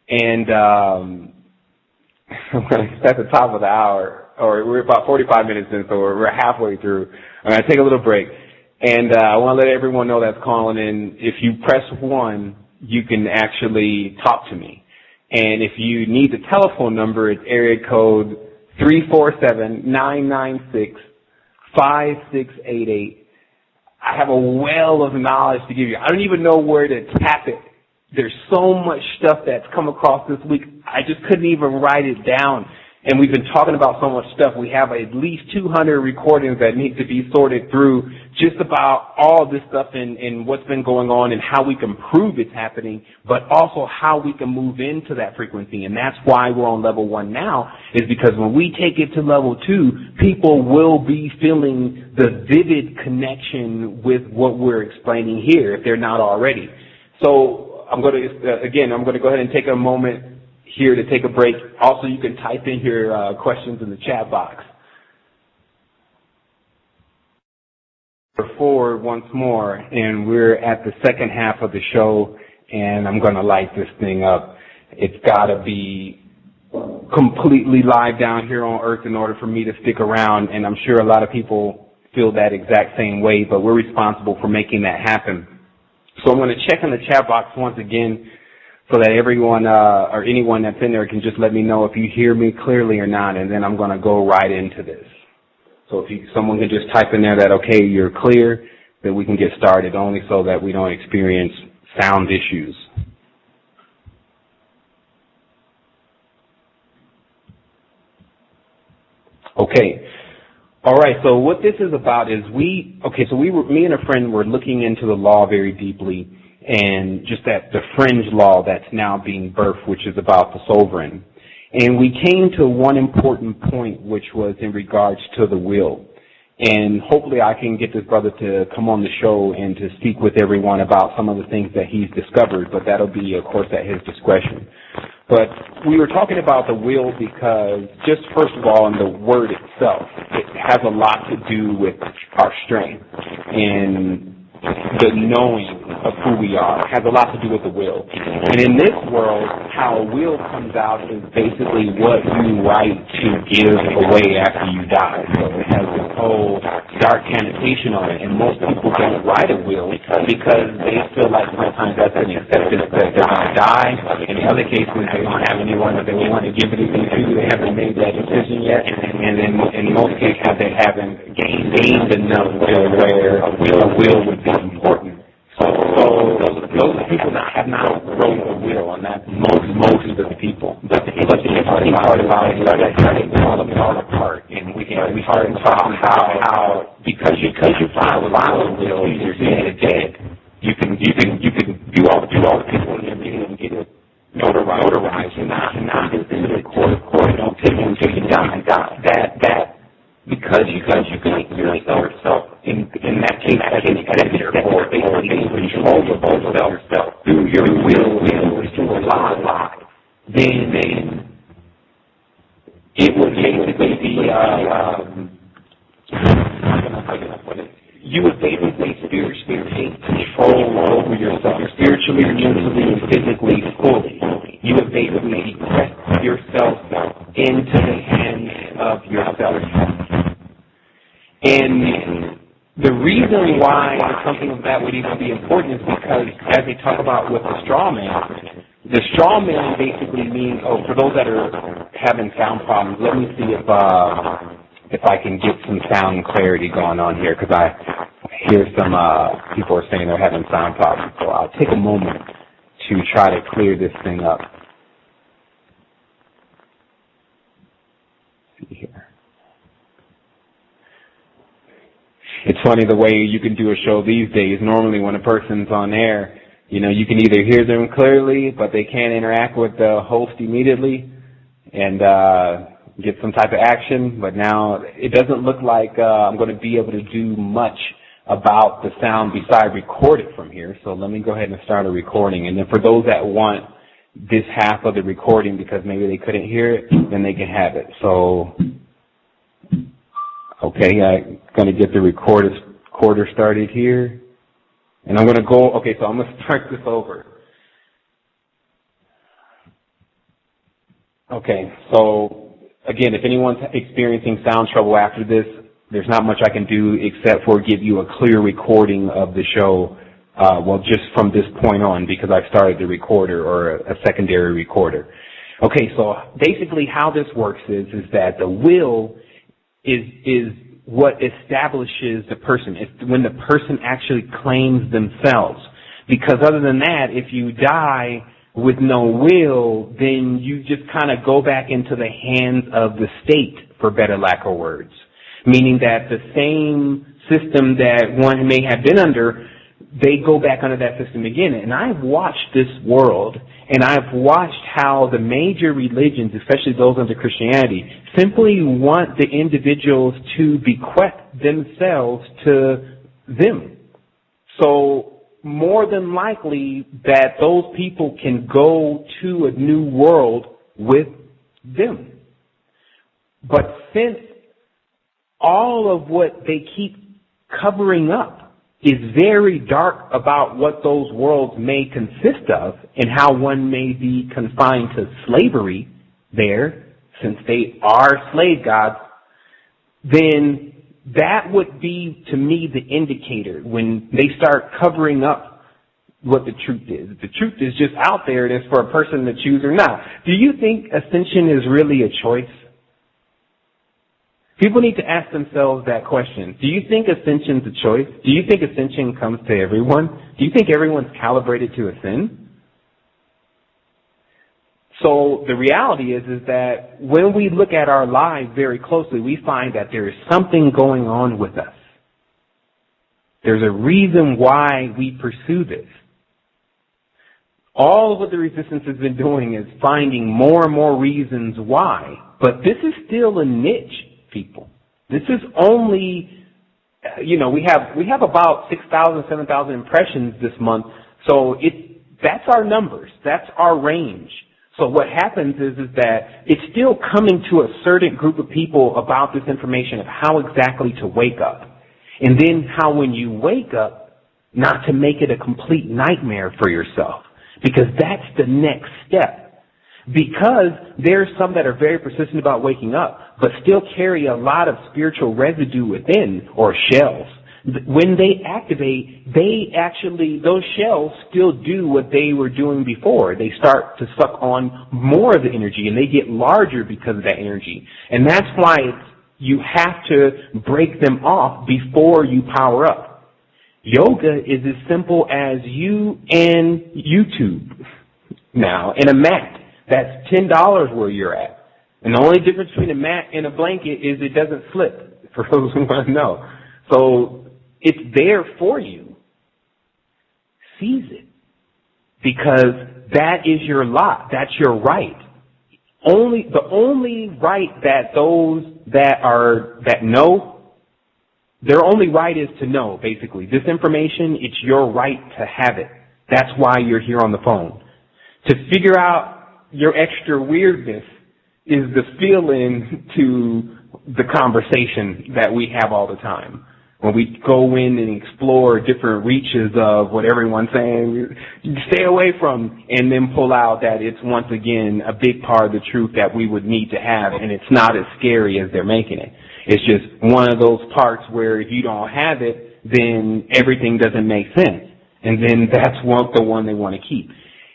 and I'm going to, at the top of the hour, or we're about 45 minutes in, so we're halfway through. I'm going to take a little break. And I want to let everyone know that's calling in, if you press 1, you can actually talk to me. And if you need the telephone number, it's area code 347-996-5688. I have a well of knowledge to give you. I don't even know where to tap it. There's so much stuff that's come across this week, I just couldn't even write it down. And we've been talking about so much stuff. We have at least 200 recordings that need to be sorted through just about all this stuff and what's been going on and how we can prove it's happening, but also how we can move into that frequency. And that's why we're on level 1 now, is because when we take it to level 2, people will be feeling the vivid connection with what we're explaining here, if they're not already. So I'm going to go ahead and take a moment here to take a break. Also, you can type in your questions in the chat box. We're forward once more, and we're at the second half of the show, and I'm going to light this thing up. It's got to be completely live down here on Earth in order for me to stick around, and I'm sure a lot of people feel that exact same way, but we're responsible for making that happen. So I'm going to check in the chat box once again, so that everyone or anyone that's in there can just let me know if you hear me clearly or not, and then I'm going to go right into this. So if someone can just type in there that, okay, you're clear, then we can get started, only so that we don't experience sound issues. Okay. All right, so what this is about is me and a friend were looking into the law very deeply, and just that the fringe law that's now being birthed, which is about the sovereign. And we came to one important point, which was in regards to the will. And hopefully I can get this brother to come on the show and to speak with everyone about some of the things that he's discovered, but that'll be, of course, at his discretion. But we were talking about the will because, just first of all, in the word itself, it has a lot to do with our strength and the knowing of who we are. It has a lot to do with the will. And in this world, how a will comes out is basically what you write to give away after you die. So it has this whole dark connotation on it, and most people don't write a will because they feel like sometimes that's an acceptance that they're going to die. In the other cases, they don't have anyone that they want to give anything to. They haven't made that decision yet. And then in most cases, they haven't gained enough to where a will would be important. So those people have not wrote a will, and that's most of the people. But the interesting part about it is that it all apart, and we start to talk about how because you file a will, you're dead. You can do all the people in your meeting and get it notarized and not get into the court. Don't take it until you die. That. Because you can yourself in that case, or basically control yourself through your will to a lot. Then it would basically be you would basically spiritually take control over yourself, spiritually, mentally, and physically, fully. You would basically press yourself into the hands of yourself. And the reason reason why something of that would even be important is because, as they talk about with the straw man basically means, for those that are having sound problems, let me see if I can get some sound clarity going on here, because I hear some people are saying they're having sound problems. So I'll take a moment to try to clear this thing up. Let's see here. It's funny the way you can do a show these days. Normally when a person's on air, you can either hear them clearly, but they can't interact with the host immediately and get some type of action. But now it doesn't look like I'm going to be able to do much about the sound besides record it from here. So let me go ahead and start a recording. And then for those that want this half of the recording because maybe they couldn't hear it, then they can have it. So, okay, I'm going to get the recorder started here. And I'm going to go, okay, so I'm going to start this over. Okay, so again, if anyone's experiencing sound trouble after this, there's not much I can do except for give you a clear recording of the show, just from this point on, because I've started the recorder or a secondary recorder. Okay, so basically how this works is that the will is what establishes the person. It's when the person actually claims themselves. Because other than that, if you die with no will, then you just kind of go back into the hands of the state, for better lack of words. Meaning that the same system that one may have been under, they go back under that system again. And I've watched this world, and I've watched how the major religions, especially those under Christianity, simply want the individuals to bequeath themselves to them. So more than likely that those people can go to a new world with them. But since all of what they keep covering up is very dark about what those worlds may consist of and how one may be confined to slavery there, since they are slave gods, then that would be, to me, the indicator when they start covering up what the truth is. If the truth is just out there, it is for a person to choose or not. Do you think ascension is really a choice? People need to ask themselves that question. Do you think ascension's a choice? Do you think ascension comes to everyone? Do you think everyone's calibrated to ascend? So the reality is that when we look at our lives very closely, we find that there is something going on with us. There's a reason why we pursue this. All of what the resistance has been doing is finding more and more reasons why. But this is still a niche, people. This is only, we have about 6,000, 7,000 impressions this month. So that's our numbers. That's our range. So what happens is that it's still coming to a certain group of people about this information of how exactly to wake up. And then how when you wake up, not to make it a complete nightmare for yourself. Because that's the next step. Because there's some that are very persistent about waking up, but still carry a lot of spiritual residue within, or shells. When they activate, those shells still do what they were doing before. They start to suck on more of the energy, and they get larger because of that energy. And that's why you have to break them off before you power up. Yoga is as simple as you and YouTube now, and a mat. That's $10 where you're at. And the only difference between a mat and a blanket is it doesn't slip, for those who want to know. So it's there for you. Seize it. Because that is your lot. That's your right. The only right that those that know, their only right is to know, basically. This information, it's your right to have it. That's why you're here on the phone. To figure out your extra weirdness is the fill-in to the conversation that we have all the time. When we go in and explore different reaches of what everyone's saying, you stay away from, and then pull out that it's once again a big part of the truth that we would need to have, and it's not as scary as they're making it. It's just one of those parts where if you don't have it, then everything doesn't make sense. And then that's the one they want to keep.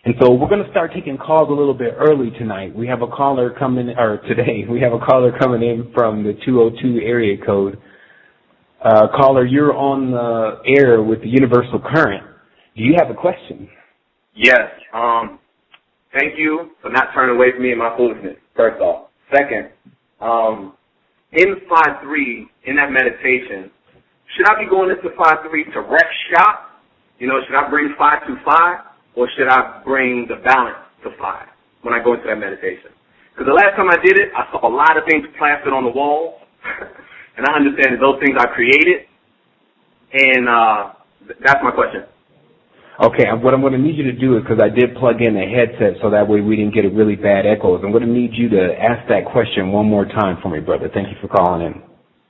And so we're going to start taking calls a little bit early tonight. We have a caller coming, or today, we have a caller coming in from the 202 area code. Caller, you're on the air with the universal current. Do you have a question? Yes. Thank you for not turning away from me and my foolishness, first off. Second, in 5-3, in that meditation, should I be going into 5-3 to wreck shop? You know, should I bring 5-5? Or should I bring the balance to 5 when I go into that meditation? Because the last time I did it, I saw a lot of things plastered on the wall, and I understand that those things I created, and that's my question. Okay, what I'm going to need you to do is, because I did plug in a headset so that way we didn't get a really bad echo, I'm going to need you to ask that question one more time for me, brother. Thank you for calling in.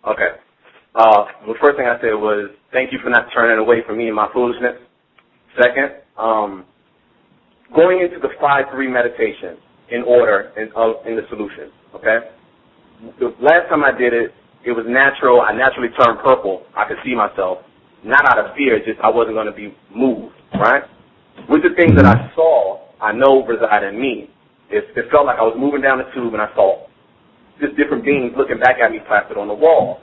Okay. The first thing I said was, thank you for not turning away from me and my foolishness. Second, going into the 5-3 meditation in order in the solution, okay? The last time I did it, it was natural. I naturally turned purple. I could see myself, not out of fear, just I wasn't going to be moved, right? With the things that I saw, I know reside in me. It felt like I was moving down the tube and I saw just different beings looking back at me plastered on the wall.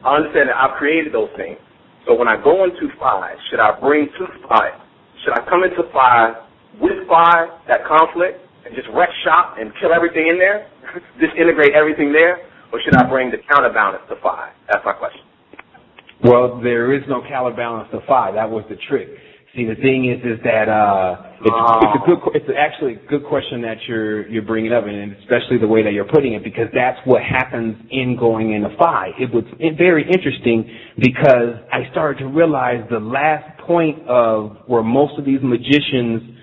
I understand that I've created those things. So when I go into 5, should I bring 2-5? Should I come into 5 with 5, that conflict, and just wreck shop and kill everything in there? Disintegrate everything there? Or should I bring the counterbalance to 5? That's my question. Well, there is no counterbalance to 5. That was the trick. See, the thing is that it's actually a good question that you're bringing up, and especially the way that you're putting it, because that's what happens in going into 5. It was very interesting because I started to realize the last point of where most of these magicians,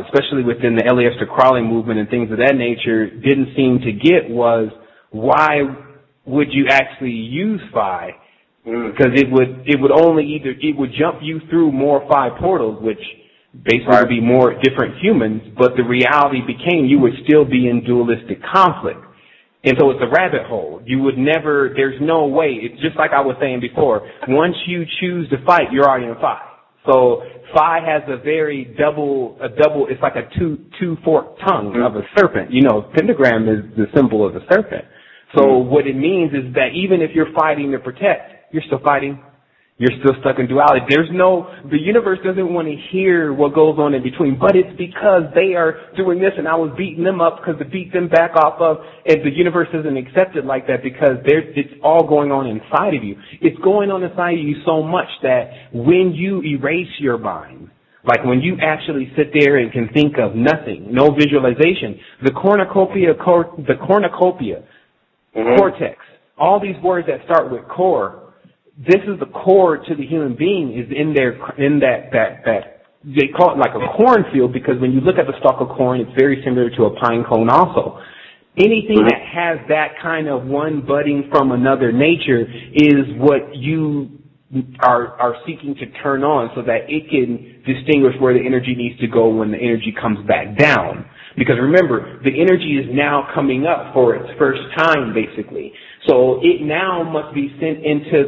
especially within the Aleister Crowley movement and things of that nature, didn't seem to get was, why would you actually use 5? Because it would only it would jump you through more 5 portals, which basically would be more different humans, but the reality became you would still be in dualistic conflict. And so it's a rabbit hole. You would never, there's no way, it's just like I was saying before, once you choose to fight, you're already in 5. So 5 has a very double, it's like a two-forked tongue of a serpent. You know, Pentagram is the symbol of the serpent. So what it means is that even if you're fighting to protect, you're still fighting. You're still stuck in duality. The universe doesn't want to hear what goes on in between, but it's because they are doing this and I was beating them up because to beat them back off of, and the universe doesn't accept it like that because it's all going on inside of you. It's going on inside of you so much that when you erase your mind, like when you actually sit there and can think of nothing, no visualization, the cornucopia, cortex, all these words that start with core, this is the core to the human being is in that they call it like a cornfield, because when you look at the stalk of corn, it's very similar to a pine cone also. Anything that has that kind of one budding from another nature is what you are seeking to turn on so that it can distinguish where the energy needs to go when the energy comes back down. Because remember, the energy is now coming up for its first time, basically. So it now must be sent into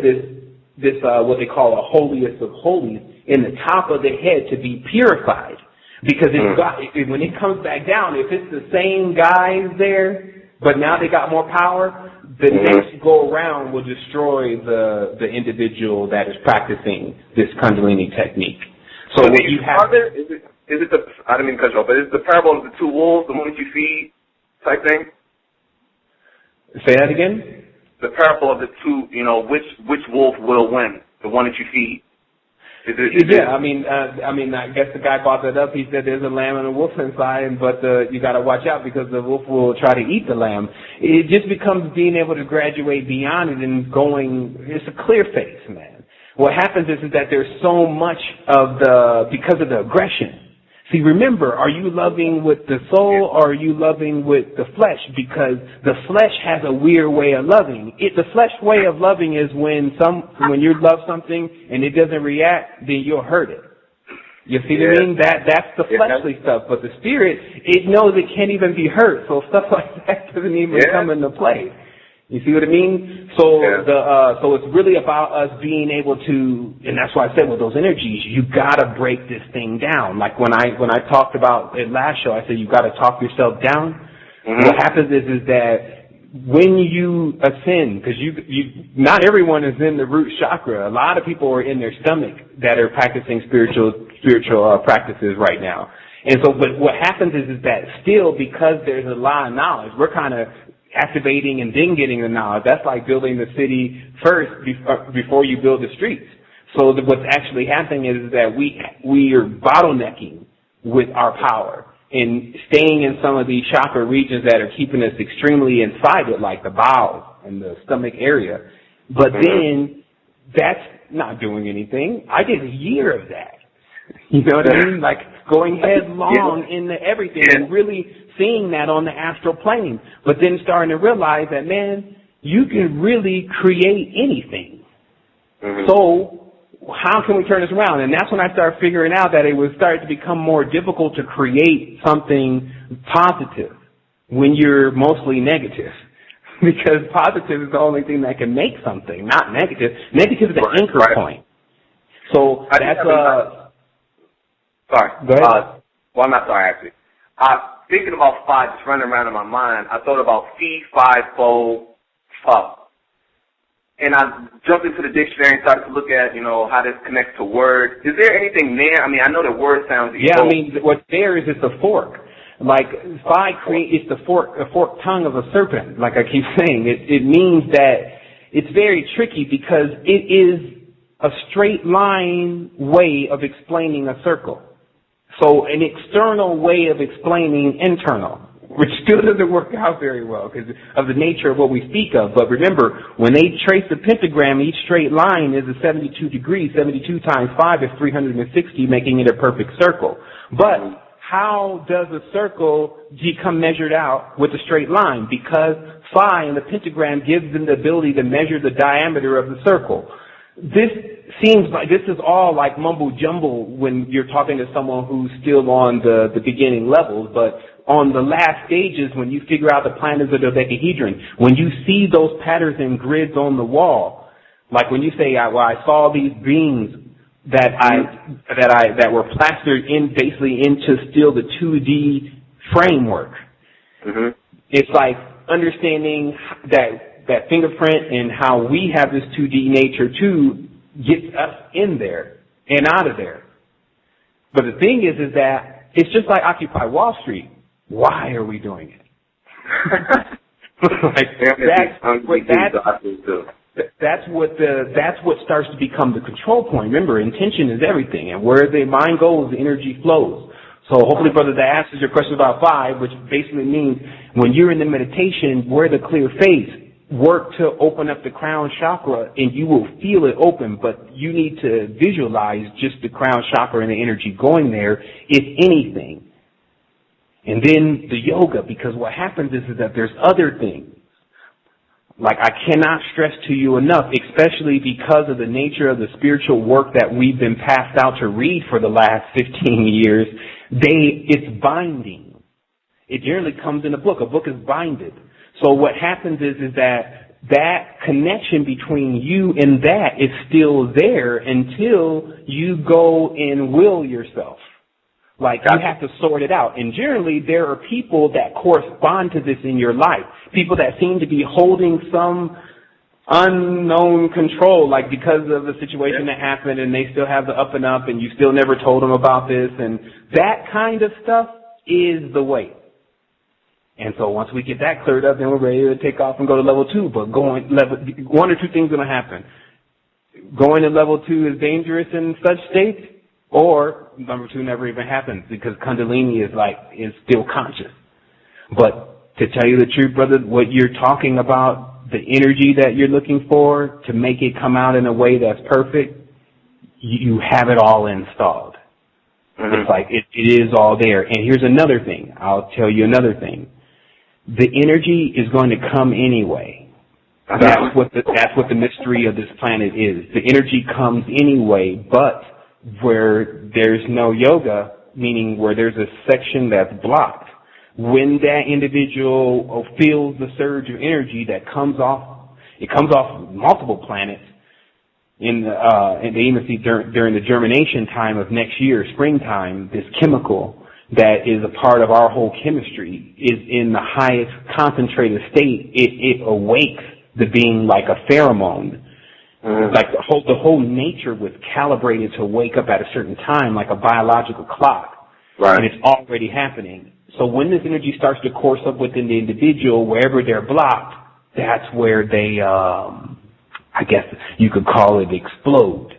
this what they call a holiest of holies in the top of the head to be purified. Because when it comes back down, if it's the same guys there, but now they got more power, the next go around will destroy the individual that is practicing this Kundalini technique. So what you have is it the, I didn't mean to cut you off, but is it the parable of the 2 wolves, the one that you feed type thing? Say that again? The parable of the 2, which wolf will win? The one that you feed. I guess the guy brought that up. He said there's a lamb and a wolf inside, but you got to watch out because the wolf will try to eat the lamb. It just becomes being able to graduate beyond it and going, it's a clear face, man. What happens is that there's so much because of the aggression. See, remember, are you loving with the soul or are you loving with the flesh? Because the flesh has a weird way of loving. The flesh way of loving is when you love something and it doesn't react, then you'll hurt it. You see what I mean? That's the fleshly stuff. But the spirit, it knows it can't even be hurt. So stuff like that doesn't even come into play. You see what I mean? So so it's really about us being able to, and that's why I said with those energies, you gotta break this thing down. Like when I talked about it last show, I said you gotta talk yourself down. Mm-hmm. What happens is that when you ascend, because you not everyone is in the root chakra. A lot of people are in their stomach that are practicing spiritual practices right now. And so, but what happens is that still, because there's a lot of knowledge, we're kind of activating and then getting the knowledge. That's like building the city first before you build the streets. So what's actually happening is that we are bottlenecking with our power and staying in some of these chakra regions that are keeping us extremely inside it, like the bowels and the stomach area. But then that's not doing anything. I did a year of that. You know what I mean? Like going headlong into everything and really seeing that on the astral plane. But then starting to realize that, man, you can really create anything. Mm-hmm. So how can we turn this around? And that's when I started figuring out that it was starting to become more difficult to create something positive when you're mostly negative. Because positive is the only thing that can make something, not negative. Negative is the anchor point. So that's sorry. Go ahead. Well, I'm not sorry, actually. Thinking about 5 just running around in my mind, I thought about phi, 5-fold, fuck. And I jumped into the dictionary and started to look at, how this connects to words. Is there anything there? I mean, I know that word sounds evil. Yeah, I mean, what's there is it's a fork. Like, phi is the forked tongue of a serpent, like I keep saying. It means that it's very tricky because it is a straight line way of explaining a circle. So an external way of explaining internal, which still doesn't work out very well because of the nature of what we speak of. But remember, when they trace the pentagram, each straight line is a 72 degrees. 72 times 5 is 360, making it a perfect circle. But how does a circle become measured out with a straight line? Because phi in the pentagram gives them the ability to measure the diameter of the circle. This seems like this is all like mumbo jumbo when you're talking to someone who's still on the beginning levels, but on the last stages when you figure out the planets of the dodecahedron, when you see those patterns and grids on the wall, like when you say, I saw these beams that were plastered in basically into still the 2D framework. Mm-hmm. It's like understanding that fingerprint and how we have this 2D nature too gets us in there and out of there. But the thing is that it's just like Occupy Wall Street. Why are we doing it? That's what starts to become the control point. Remember, intention is everything, and where the mind goes, the energy flows. So hopefully, brother, that answers your question about 5, which basically means when you're in the meditation, wear the clear face, work to open up the crown chakra, and you will feel it open, but you need to visualize just the crown chakra and the energy going there, if anything. And then the yoga, because what happens is that there's other things. Like I cannot stress to you enough, especially because of the nature of the spiritual work that we've been passed out to read for the last 15 years, it's binding. It generally comes in a book. A book is binded. So what happens is that connection between you and that is still there until you go and will yourself. Like you have to sort it out. And generally there are people that correspond to this in your life. People that seem to be holding some unknown control, like because of the situation that happened and they still have the up and up and you still never told them about this. And that kind of stuff is the way. And so once we get that cleared up, then we're ready to take off and go to level 2. But one or two things are going to happen. Going to level 2 is dangerous in such states, or number 2 never even happens because Kundalini is still conscious. But to tell you the truth, brother, what you're talking about, the energy that you're looking for to make it come out in a way that's perfect, you have it all installed. Mm-hmm. It's like it is all there. And here's another thing. I'll tell you another thing. The energy is going to come anyway. That's what the mystery of this planet is. The energy comes anyway, but where there's no yoga, meaning where there's a section that's blocked, when that individual feels the surge of energy that comes off, it comes off multiple planets and they even see during the germination time of next year, springtime, this chemical that is a part of our whole chemistry is in the highest concentrated state. It awakes the being like a pheromone. Like the whole nature was calibrated to wake up at a certain time, like a biological clock. Right. And it's already happening. So when this energy starts to course up within the individual, wherever they're blocked, that's where they, I guess you could call it explode.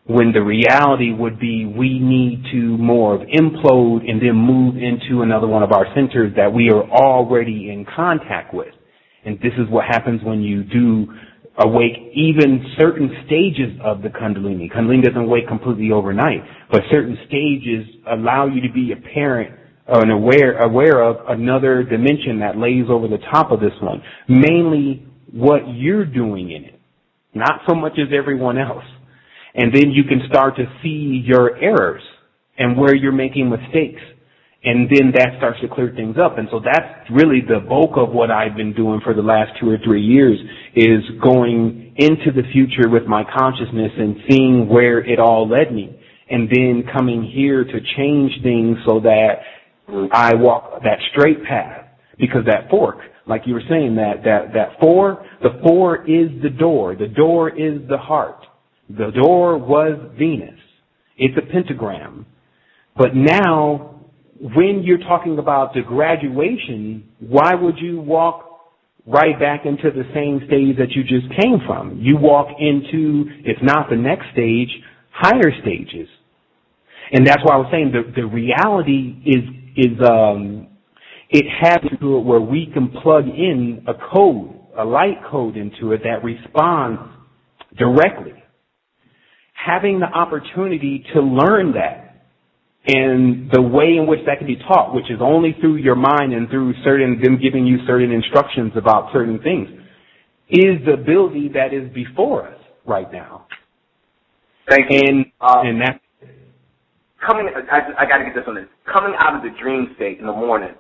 When the reality would be we need to more of implode and then move into another one of our centers that we are already in contact with. And this is what happens when you do awake even certain stages of the Kundalini. Kundalini doesn't wake completely overnight, but certain stages allow you to be apparent and aware of another dimension that lays over the top of this one. Mainly what you're doing in it, not so much as everyone else. And then you can start to see your errors and where you're making mistakes. And then that starts to clear things up. And so that's really the bulk of what I've been doing for the last 2 or 3 years, is going into the future with my consciousness and seeing where it all led me. And then coming here to change things so that I walk that straight path. Because that fork, like you were saying, that four, the four is the door. The door is the heart. The door was Venus. It's a pentagram. But now, when you're talking about the graduation, why would you walk right back into the same stage that you just came from? You walk into, if not the next stage, higher stages. And that's why I was saying the reality is it has to it where we can plug in a code, a light code into it that responds directly. Having the opportunity to learn that, and the way in which that can be taught, which is only through your mind and through them giving you certain instructions about certain things, is the ability that is before us right now. Thank you. And that's I got to get this on this. Coming out of the dream state in the morning,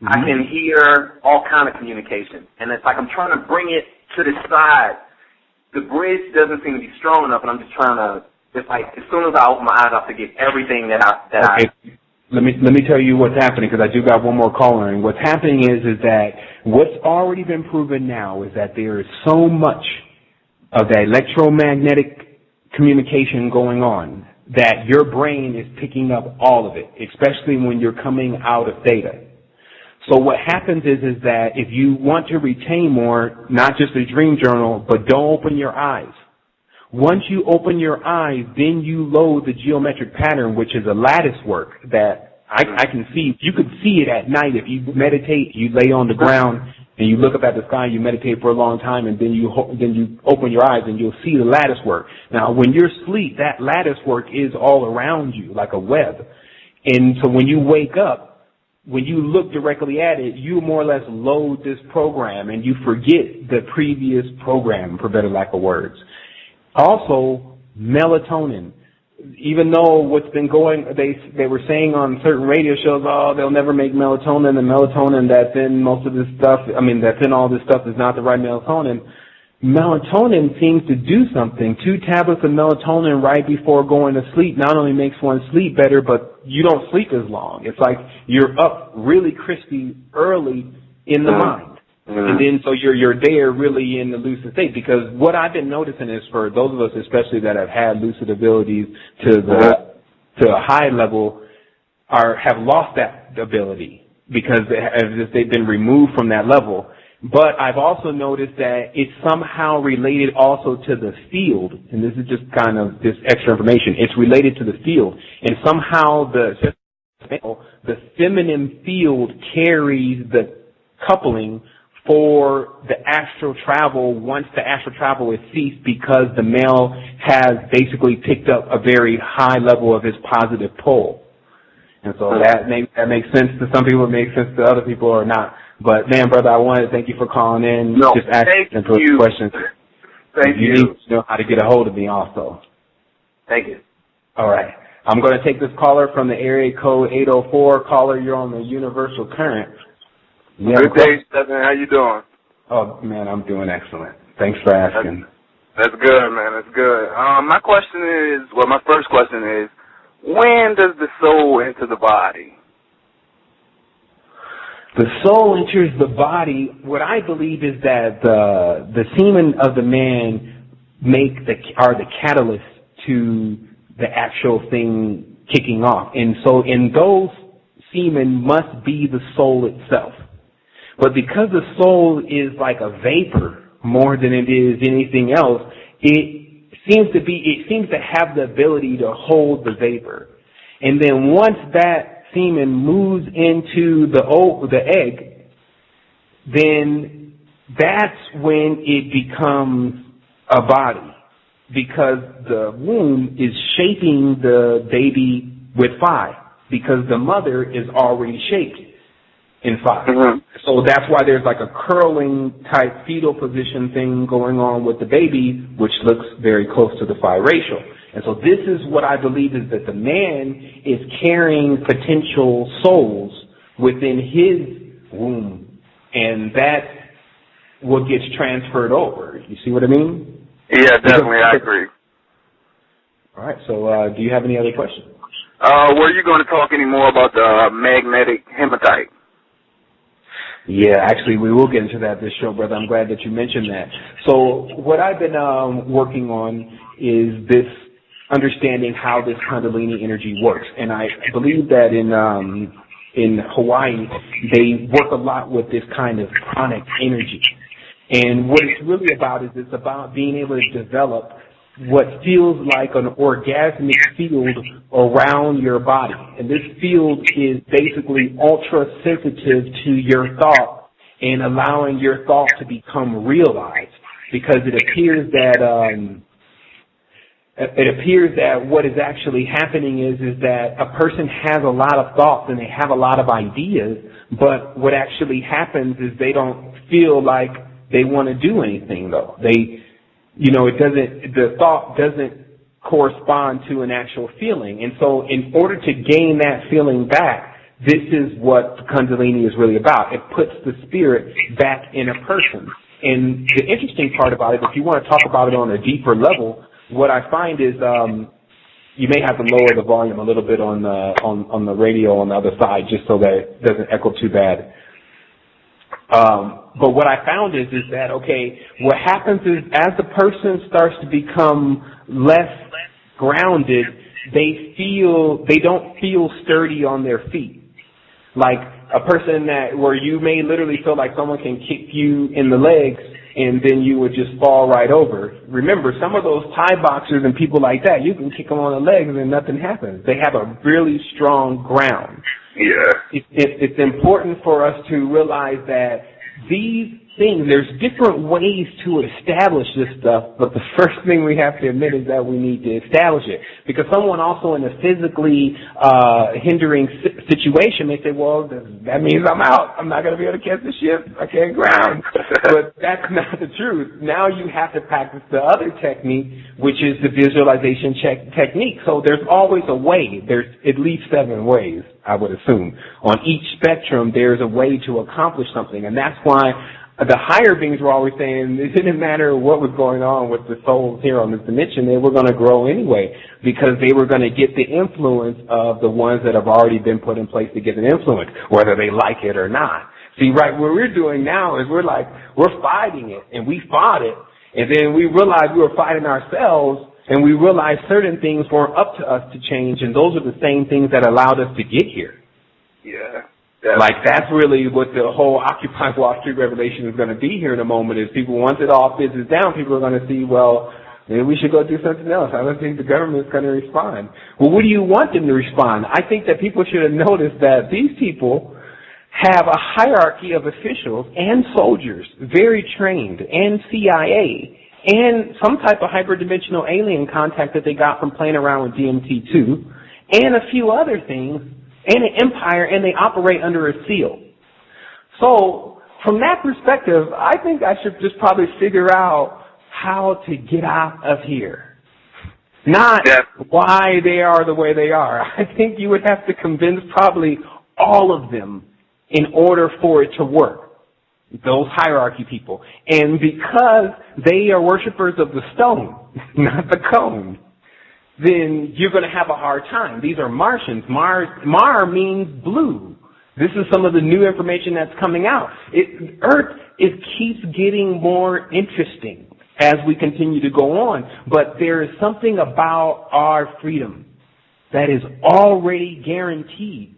I can hear all kind of communication, and it's like I'm trying to bring it to the side. The bridge doesn't seem to be strong enough, and I'm just trying to. It's like as soon as I open my eyes, I forget everything that I. Let me tell you what's happening, because I do got one more caller. And what's happening is that what's already been proven now is that there is so much of that electromagnetic communication going on that your brain is picking up all of it, especially when you're coming out of theta. So what happens is that if you want to retain more, not just a dream journal, but don't open your eyes. Once you open your eyes, then you load the geometric pattern, which is a lattice work that I can see. You could see it at night if you meditate. You lay on the ground and you look up at the sky. You meditate for a long time, and then you open your eyes and you'll see the lattice work. Now, when you're asleep, that lattice work is all around you like a web. And so when you wake up, when you look directly at it, you more or less load this program and you forget the previous program, for better lack of words. Also, melatonin. Even though what's been going, they were saying on certain radio shows, oh, they'll never make melatonin, and melatonin that's in most of this stuff, that's in all this stuff is not the right melatonin. Melatonin seems to do something. 2 tablets of melatonin right before going to sleep not only makes one sleep better, but you don't sleep as long. It's like you're up really crispy early in the mind. And then so you're there really in the lucid state, because what I've been noticing is for those of us especially that have had lucid abilities to a high level have lost that ability because they've been removed from that level. But I've also noticed that it's somehow related also to the field, and this is just kind of this extra information. It's related to the field, and somehow the feminine field carries the coupling for the astral travel once the astral travel is ceased, because the male has basically picked up a very high level of his positive pole. And so that makes sense to some people, it makes sense to other people or not. But man, brother, I wanted to thank you for calling in. No, just asking simple questions. Thank you. You need to know how to get a hold of me also. Thank you. All right. I'm going to take this caller from the area code 804. Caller, you're on the universal current. Good day, Stephen. How you doing? Oh, man, I'm doing excellent. Thanks for asking. That's good, man. That's good. My first question is, when does the soul enter the body? The soul enters the body. What I believe is that the semen of the man are the catalyst to the actual thing kicking off. And so in those semen must be the soul itself. But because the soul is like a vapor more than it is anything else, it seems to have the ability to hold the vapor. And then once that semen moves into the egg, then that's when it becomes a body, because the womb is shaping the baby with phi, because the mother is already shaped in phi. Mm-hmm. So that's why there's like a curling type fetal position thing going on with the baby, which looks very close to the phi ratio. And so this is what I believe is that the man is carrying potential souls within his womb, and that's what gets transferred over. You see what I mean? Yeah, definitely, I agree. All right, so do you have any other questions? Were you going to talk any more about the magnetic hematite? Yeah, actually, we will get into that this show, brother. I'm glad that you mentioned that. So what I've been working on is this understanding how this Kundalini energy works. And I believe that in Hawaii, they work a lot with this kind of pranic energy. And what it's really about is it's about being able to develop what feels like an orgasmic field around your body. And this field is basically ultra sensitive to your thought and allowing your thought to become realized, because it appears that what is actually happening is that a person has a lot of thoughts and they have a lot of ideas, but what actually happens is they don't feel like they want to do anything, though. The thought doesn't correspond to an actual feeling. And so in order to gain that feeling back, this is what Kundalini is really about. It puts the spirit back in a person. And the interesting part about it, if you want to talk about it on a deeper level, what I find is you may have to lower the volume a little bit on the radio on the other side, just so that it doesn't echo too bad. But what I found is that, okay, what happens is as the person starts to become less grounded, they don't feel sturdy on their feet. Like a person where you may literally feel like someone can kick you in the legs and then you would just fall right over. Remember, some of those Thai boxers and people like that, you can kick them on the legs and then nothing happens. They have a really strong ground. Yeah. It's important for us to realize that these things, there's different ways to establish this stuff, but the first thing we have to admit is that we need to establish it. Because someone also in a physically hindering situation may say, well, that means I'm out. I'm not going to be able to catch the ship. I can't ground. But that's not the truth. Now you have to practice the other technique, which is the visualization technique. So there's always a way. There's at least 7 ways, I would assume. On each spectrum, there's a way to accomplish something. And that's why the higher beings were always saying it didn't matter what was going on with the souls here on this dimension, they were going to grow anyway, because they were going to get the influence of the ones that have already been put in place to get an influence, whether they like it or not. See, right, what we're doing now is we're fighting it, and we fought it, and then we realized we were fighting ourselves, and we realized certain things weren't up to us to change, and those are the same things that allowed us to get here. Yeah. Like, that's really what the whole Occupy Wall Street revelation is going to be here in a moment, is people, once it all fizzes down, people are going to see, well, maybe we should go do something else. I don't think the government is going to respond. Well, what do you want them to respond? I think that people should have noticed that these people have a hierarchy of officials and soldiers, very trained, and CIA, and some type of hyperdimensional alien contact that they got from playing around with DMT-2, and a few other things, and an empire, and they operate under a seal. So, from that perspective, I think I should just probably figure out how to get out of here. not why they are the way they are. I think you would have to convince probably all of them in order for it to work, those hierarchy people. And because they are worshipers of the stone, not the cone, then you're going to have a hard time. These are Martians. Mar means blue. This is some of the new information that's coming out. Earth keeps getting more interesting as we continue to go on. But there is something about our freedom that is already guaranteed.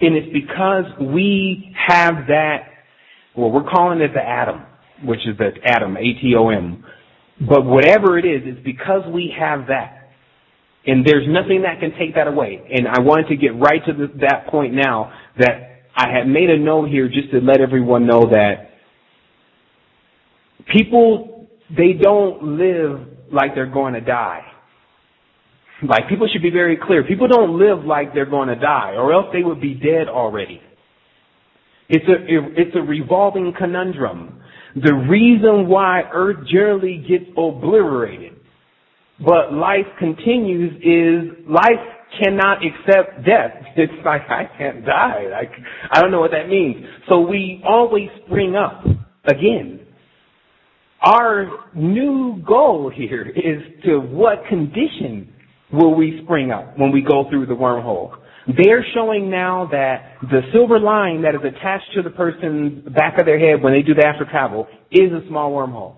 And it's because we have that, well, we're calling it the atom, which is the atom, A-T-O-M. But whatever it is, it's because we have that. And there's nothing that can take that away. And I wanted to get right to that point now, that I had made a note here just to let everyone know that people, they don't live like they're going to die. Like, people should be very clear. People don't live like they're going to die, or else they would be dead already. It's a revolving conundrum. The reason why Earth generally gets obliterated, but life continues, is life cannot accept death. It's like, I can't die. I don't know what that means. So we always spring up again. Our new goal here is to what condition will we spring up when we go through the wormhole. They're showing now that the silver line that is attached to the person's back of their head when they do the astral travel is a small wormhole.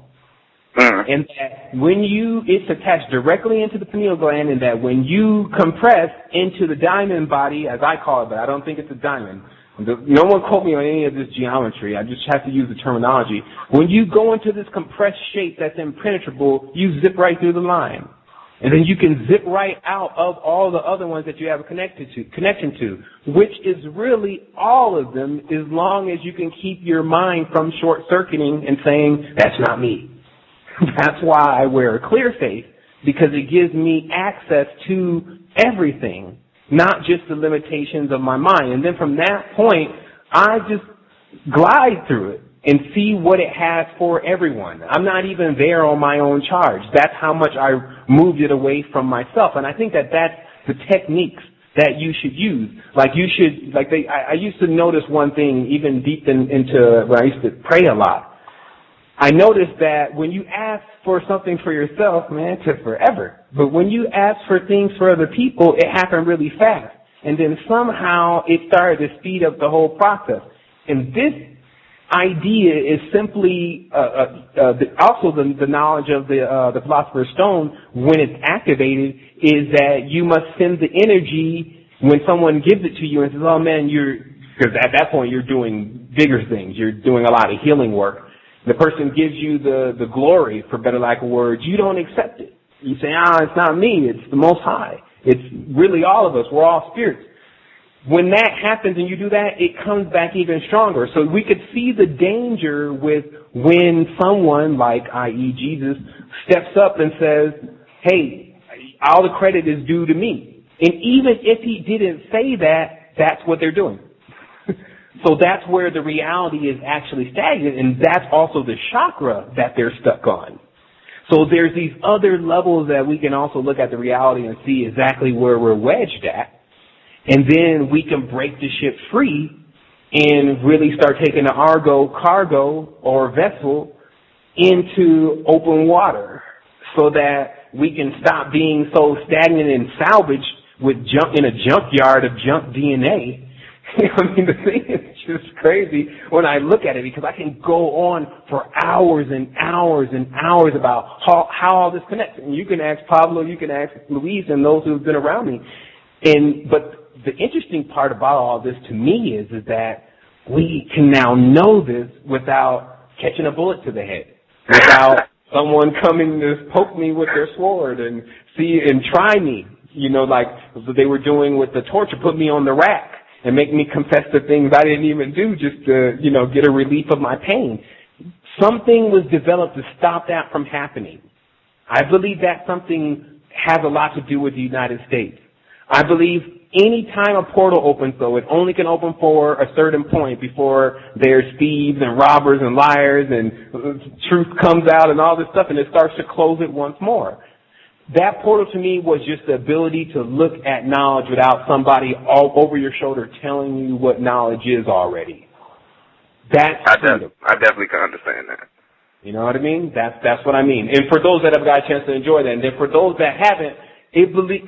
And that when it's attached directly into the pineal gland, and that when you compress into the diamond body, as I call it, but I don't think it's a diamond. No one quote me on any of this geometry. I just have to use the terminology. When you go into this compressed shape that's impenetrable, you zip right through the line. And then you can zip right out of all the other ones that you have a connection to, which is really all of them, as long as you can keep your mind from short-circuiting and saying, that's not me. That's why I wear a clear face, because it gives me access to everything, not just the limitations of my mind. And then from that point, I just glide through it and see what it has for everyone. I'm not even there on my own charge. That's how much I moved it away from myself. And I think that that's the techniques that you should use. I used to notice one thing, even deep into when I used to pray a lot. I noticed that when you ask for something for yourself, man, it took forever. But when you ask for things for other people, it happened really fast. And then somehow it started to speed up the whole process. And this idea is simply also the knowledge of the Philosopher's Stone, when it's activated, is that you must send the energy when someone gives it to you and says, oh man, because at that point you're doing bigger things. You're doing a lot of healing work. The person gives you the glory, for better lack of words. You don't accept it. You say, it's not me. It's the Most High. It's really all of us. We're all spirits. When that happens and you do that, it comes back even stronger. So we could see the danger with when someone, like i.e. Jesus, steps up and says, hey, all the credit is due to me. And even if he didn't say that, that's what they're doing. So that's where the reality is actually stagnant, and that's also the chakra that they're stuck on. So there's these other levels that we can also look at the reality and see exactly where we're wedged at. And then we can break the ship free and really start taking the cargo or vessel into open water, so that we can stop being so stagnant and salvaged with junk in a junkyard of junk DNA. I mean, the thing is just crazy when I look at it, because I can go on for hours and hours and hours about how all this connects. And you can ask Pablo, you can ask Luis, and those who've been around me. But the interesting part about all this to me is that we can now know this without catching a bullet to the head, without someone coming to poke me with their sword and try me, like they were doing with the torture, put me on the rack and make me confess to things I didn't even do just to, get a relief of my pain. Something was developed to stop that from happening. I believe that something has a lot to do with the United States. I believe any time a portal opens, though, it only can open for a certain point before there's thieves and robbers and liars and truth comes out and all this stuff, and it starts to close it once more. that portal to me was just the ability to look at knowledge without somebody all over your shoulder telling you what knowledge is already. That's freedom. I definitely can understand that. You know what I mean? That's what I mean. And for those that have got a chance to enjoy that, and then for those that haven't,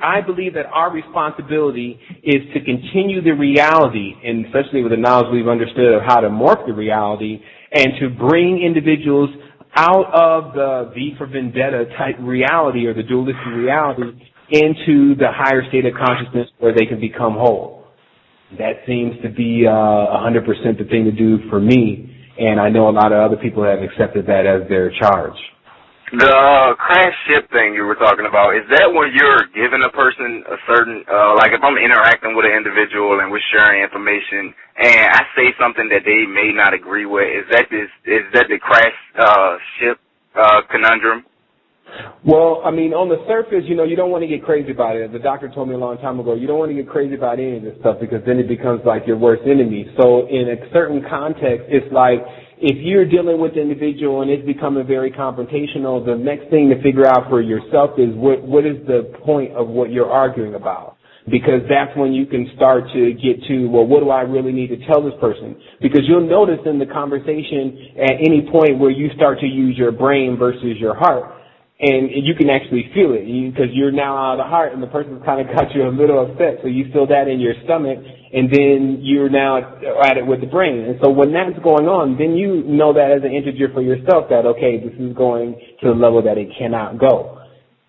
I believe that our responsibility is to continue the reality, and especially with the knowledge we've understood of how to morph the reality, and to bring individuals out of the V for Vendetta type reality or the dualistic reality into the higher state of consciousness where they can become whole. That seems to be 100% the thing to do for me, and I know a lot of other people have accepted that as their charge. The crash ship thing you were talking about, is that when you're giving a person a certain, like if I'm interacting with an individual and we're sharing information and I say something that they may not agree with, is that the crash ship conundrum? Well, I mean, on the surface, you know, you don't want to get crazy about it. The doctor told me a long time ago, you don't want to get crazy about any of this stuff because then it becomes like your worst enemy. So in a certain context, it's like if you're dealing with the individual and it's becoming very confrontational, the next thing to figure out for yourself is what is the point of what you're arguing about? Because that's when you can start to get to, well, what do I really need to tell this person? Because you'll notice in the conversation at any point where you start to use your brain versus your heart, and you can actually feel it because you're now out of the heart and the person's kind of got you a little upset. So you feel that in your stomach and then you're now at it with the brain. And so when that's going on, then you know that as an integer for yourself that, okay, this is going to the level that it cannot go.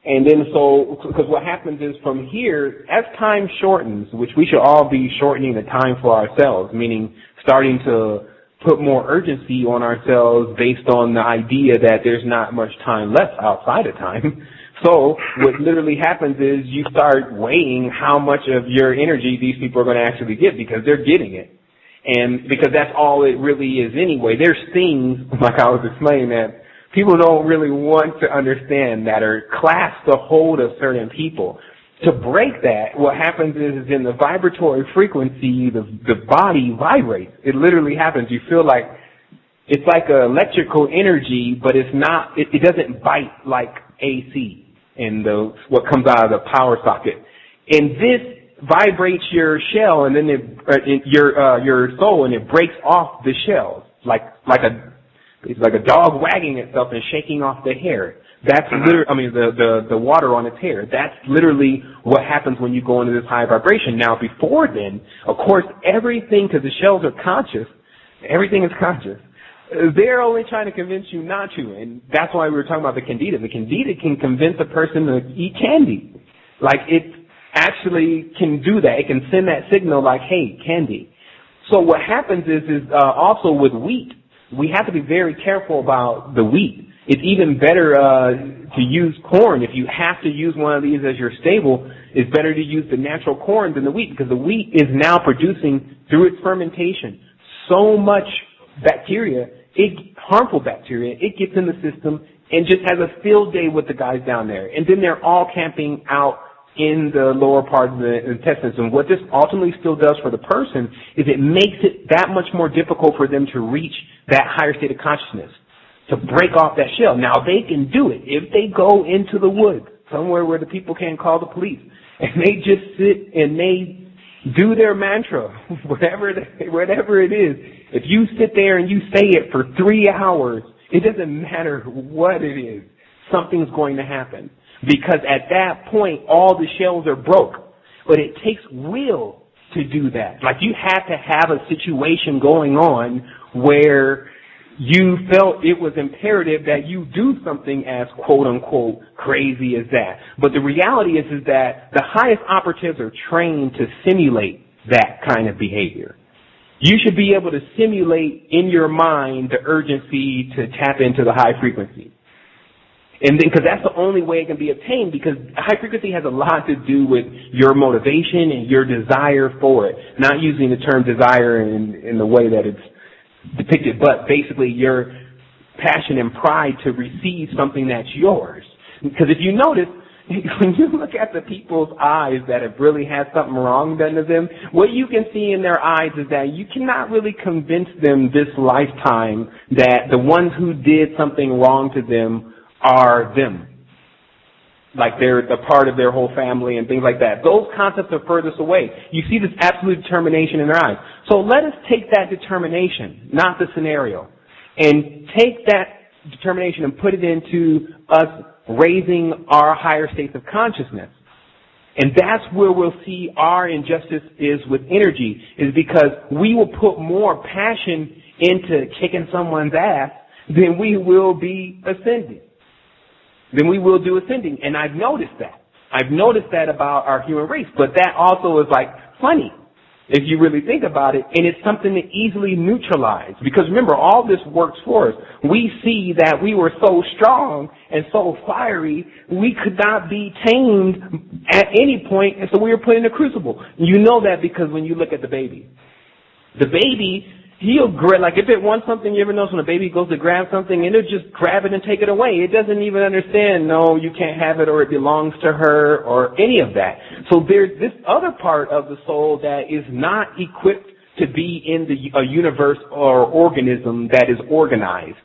And then so, because what happens is from here, as time shortens, which we should all be shortening the time for ourselves, meaning starting to put more urgency on ourselves based on the idea that there's not much time left outside of time. So what literally happens is you start weighing how much of your energy these people are going to actually get because they're getting it. And because that's all it really is anyway. There's things, like I was explaining, that people don't really want to understand that are classed to hold of certain people. To break that, what happens is in the vibratory frequency, the body vibrates. It literally happens. You feel like it's like electrical energy, but it's not. It doesn't bite like AC and what comes out of the power socket. And this vibrates your shell, and then your soul, and it breaks off the shell it's like a dog wagging itself and shaking off the hair. That's literally, the water on its hair. That's literally what happens when you go into this high vibration. Now, before then, of course, everything, because the shells are conscious, everything is conscious. They're only trying to convince you not to, and that's why we were talking about the candida. The candida can convince a person to eat candy. Like, it actually can do that. It can send that signal like, hey, candy. So what happens is also with wheat, we have to be very careful about the wheat. It's even better to use corn. If you have to use one of these as your staple, it's better to use the natural corn than the wheat because the wheat is now producing, through its fermentation, so much bacteria, harmful bacteria, it gets in the system and just has a field day with the guys down there. And then they're all camping out in the lower part of the intestines. And what this ultimately still does for the person is it makes it that much more difficult for them to reach that higher state of consciousness, to break off that shell. Now, they can do it if they go into the woods, somewhere where the people can't call the police, and they just sit and they do their mantra, whatever it is. If you sit there and you say it for 3 hours, it doesn't matter what it is. Something's going to happen. Because at that point, all the shells are broke. But it takes will to do that. Like, you have to have a situation going on where you felt it was imperative that you do something as quote-unquote crazy as that. But the reality is that the highest operatives are trained to simulate that kind of behavior. You should be able to simulate in your mind the urgency to tap into the high frequency. And then, because that's the only way it can be obtained, because high frequency has a lot to do with your motivation and your desire for it. Not using the term desire in the way that it's depicted, but basically your passion and pride to receive something that's yours. Because if you notice, when you look at the people's eyes that have really had something wrong done to them, what you can see in their eyes is that you cannot really convince them this lifetime that the ones who did something wrong to them are them. like they're a part of their whole family and things like that. Those concepts are furthest away. You see this absolute determination in their eyes. So let us take that determination, not the scenario, and take that determination and put it into us raising our higher states of consciousness. And that's where we'll see our injustice is with energy, is because we will put more passion into kicking someone's ass than we will be ascending. Then we will do ascending. And I've noticed that. I've noticed that about our human race. But that also is like funny, if you really think about it. And it's something to easily neutralize. Because remember, all this works for us. We see that we were so strong and so fiery, we could not be tamed at any point. And so we were put in a crucible. You know that because when you look at the baby. The baby, he'll grab, like if it wants something, you ever notice when a baby goes to grab something and it'll just grab it and take it away. It doesn't even understand, no, you can't have it or it belongs to her or any of that. So there's this other part of the soul that is not equipped to be in a universe or organism that is organized.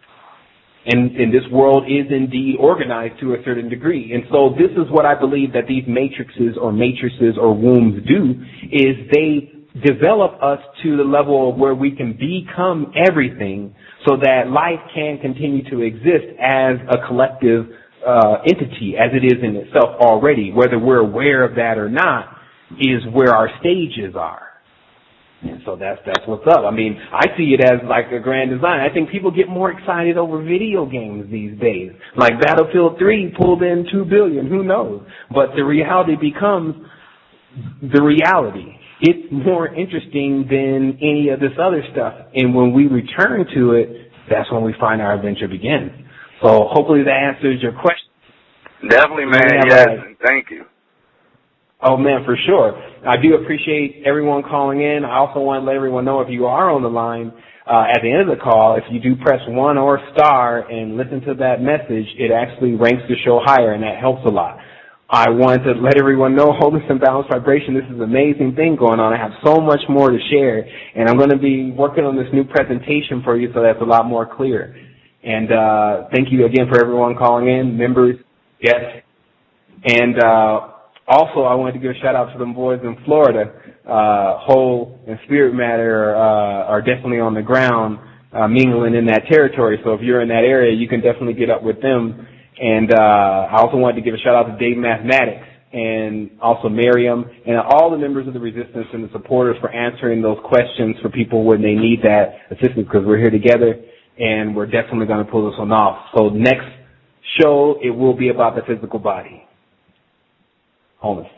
And this world is indeed organized to a certain degree. And so this is what I believe that these matrices or wombs do, is they develop us to the level where we can become everything so that life can continue to exist as a collective entity as it is in itself already. Whether we're aware of that or not is where our stages are. And so that's what's up. I mean, I see it as like a grand design. I think people get more excited over video games these days. Like Battlefield 3 pulled in $2 billion, who knows? But the reality becomes the reality. It's more interesting than any of this other stuff. And when we return to it, that's when we find our adventure begins. So hopefully that answers your question. Definitely, man. Yes, thank you. Oh, man, for sure. I do appreciate everyone calling in. I also want to let everyone know if you are on the line at the end of the call, if you do press 1 or star and listen to that message, it actually ranks the show higher, and that helps a lot. I wanted to let everyone know, Wholeness and Balanced Vibration, this is an amazing thing going on. I have so much more to share, and I'm going to be working on this new presentation for you so that's a lot more clear. And thank you again for everyone calling in, members, guests. And also, I wanted to give a shout-out to them boys in Florida. Whole and Spirit Matter are definitely on the ground mingling in that territory. So if you're in that area, you can definitely get up with them. And I also wanted to give a shout-out to Dave Mathematics and also Miriam and all the members of the Resistance and the supporters for answering those questions for people when they need that assistance, because we're here together and we're definitely going to pull this one off. So next show, it will be about the physical body. Wholeness.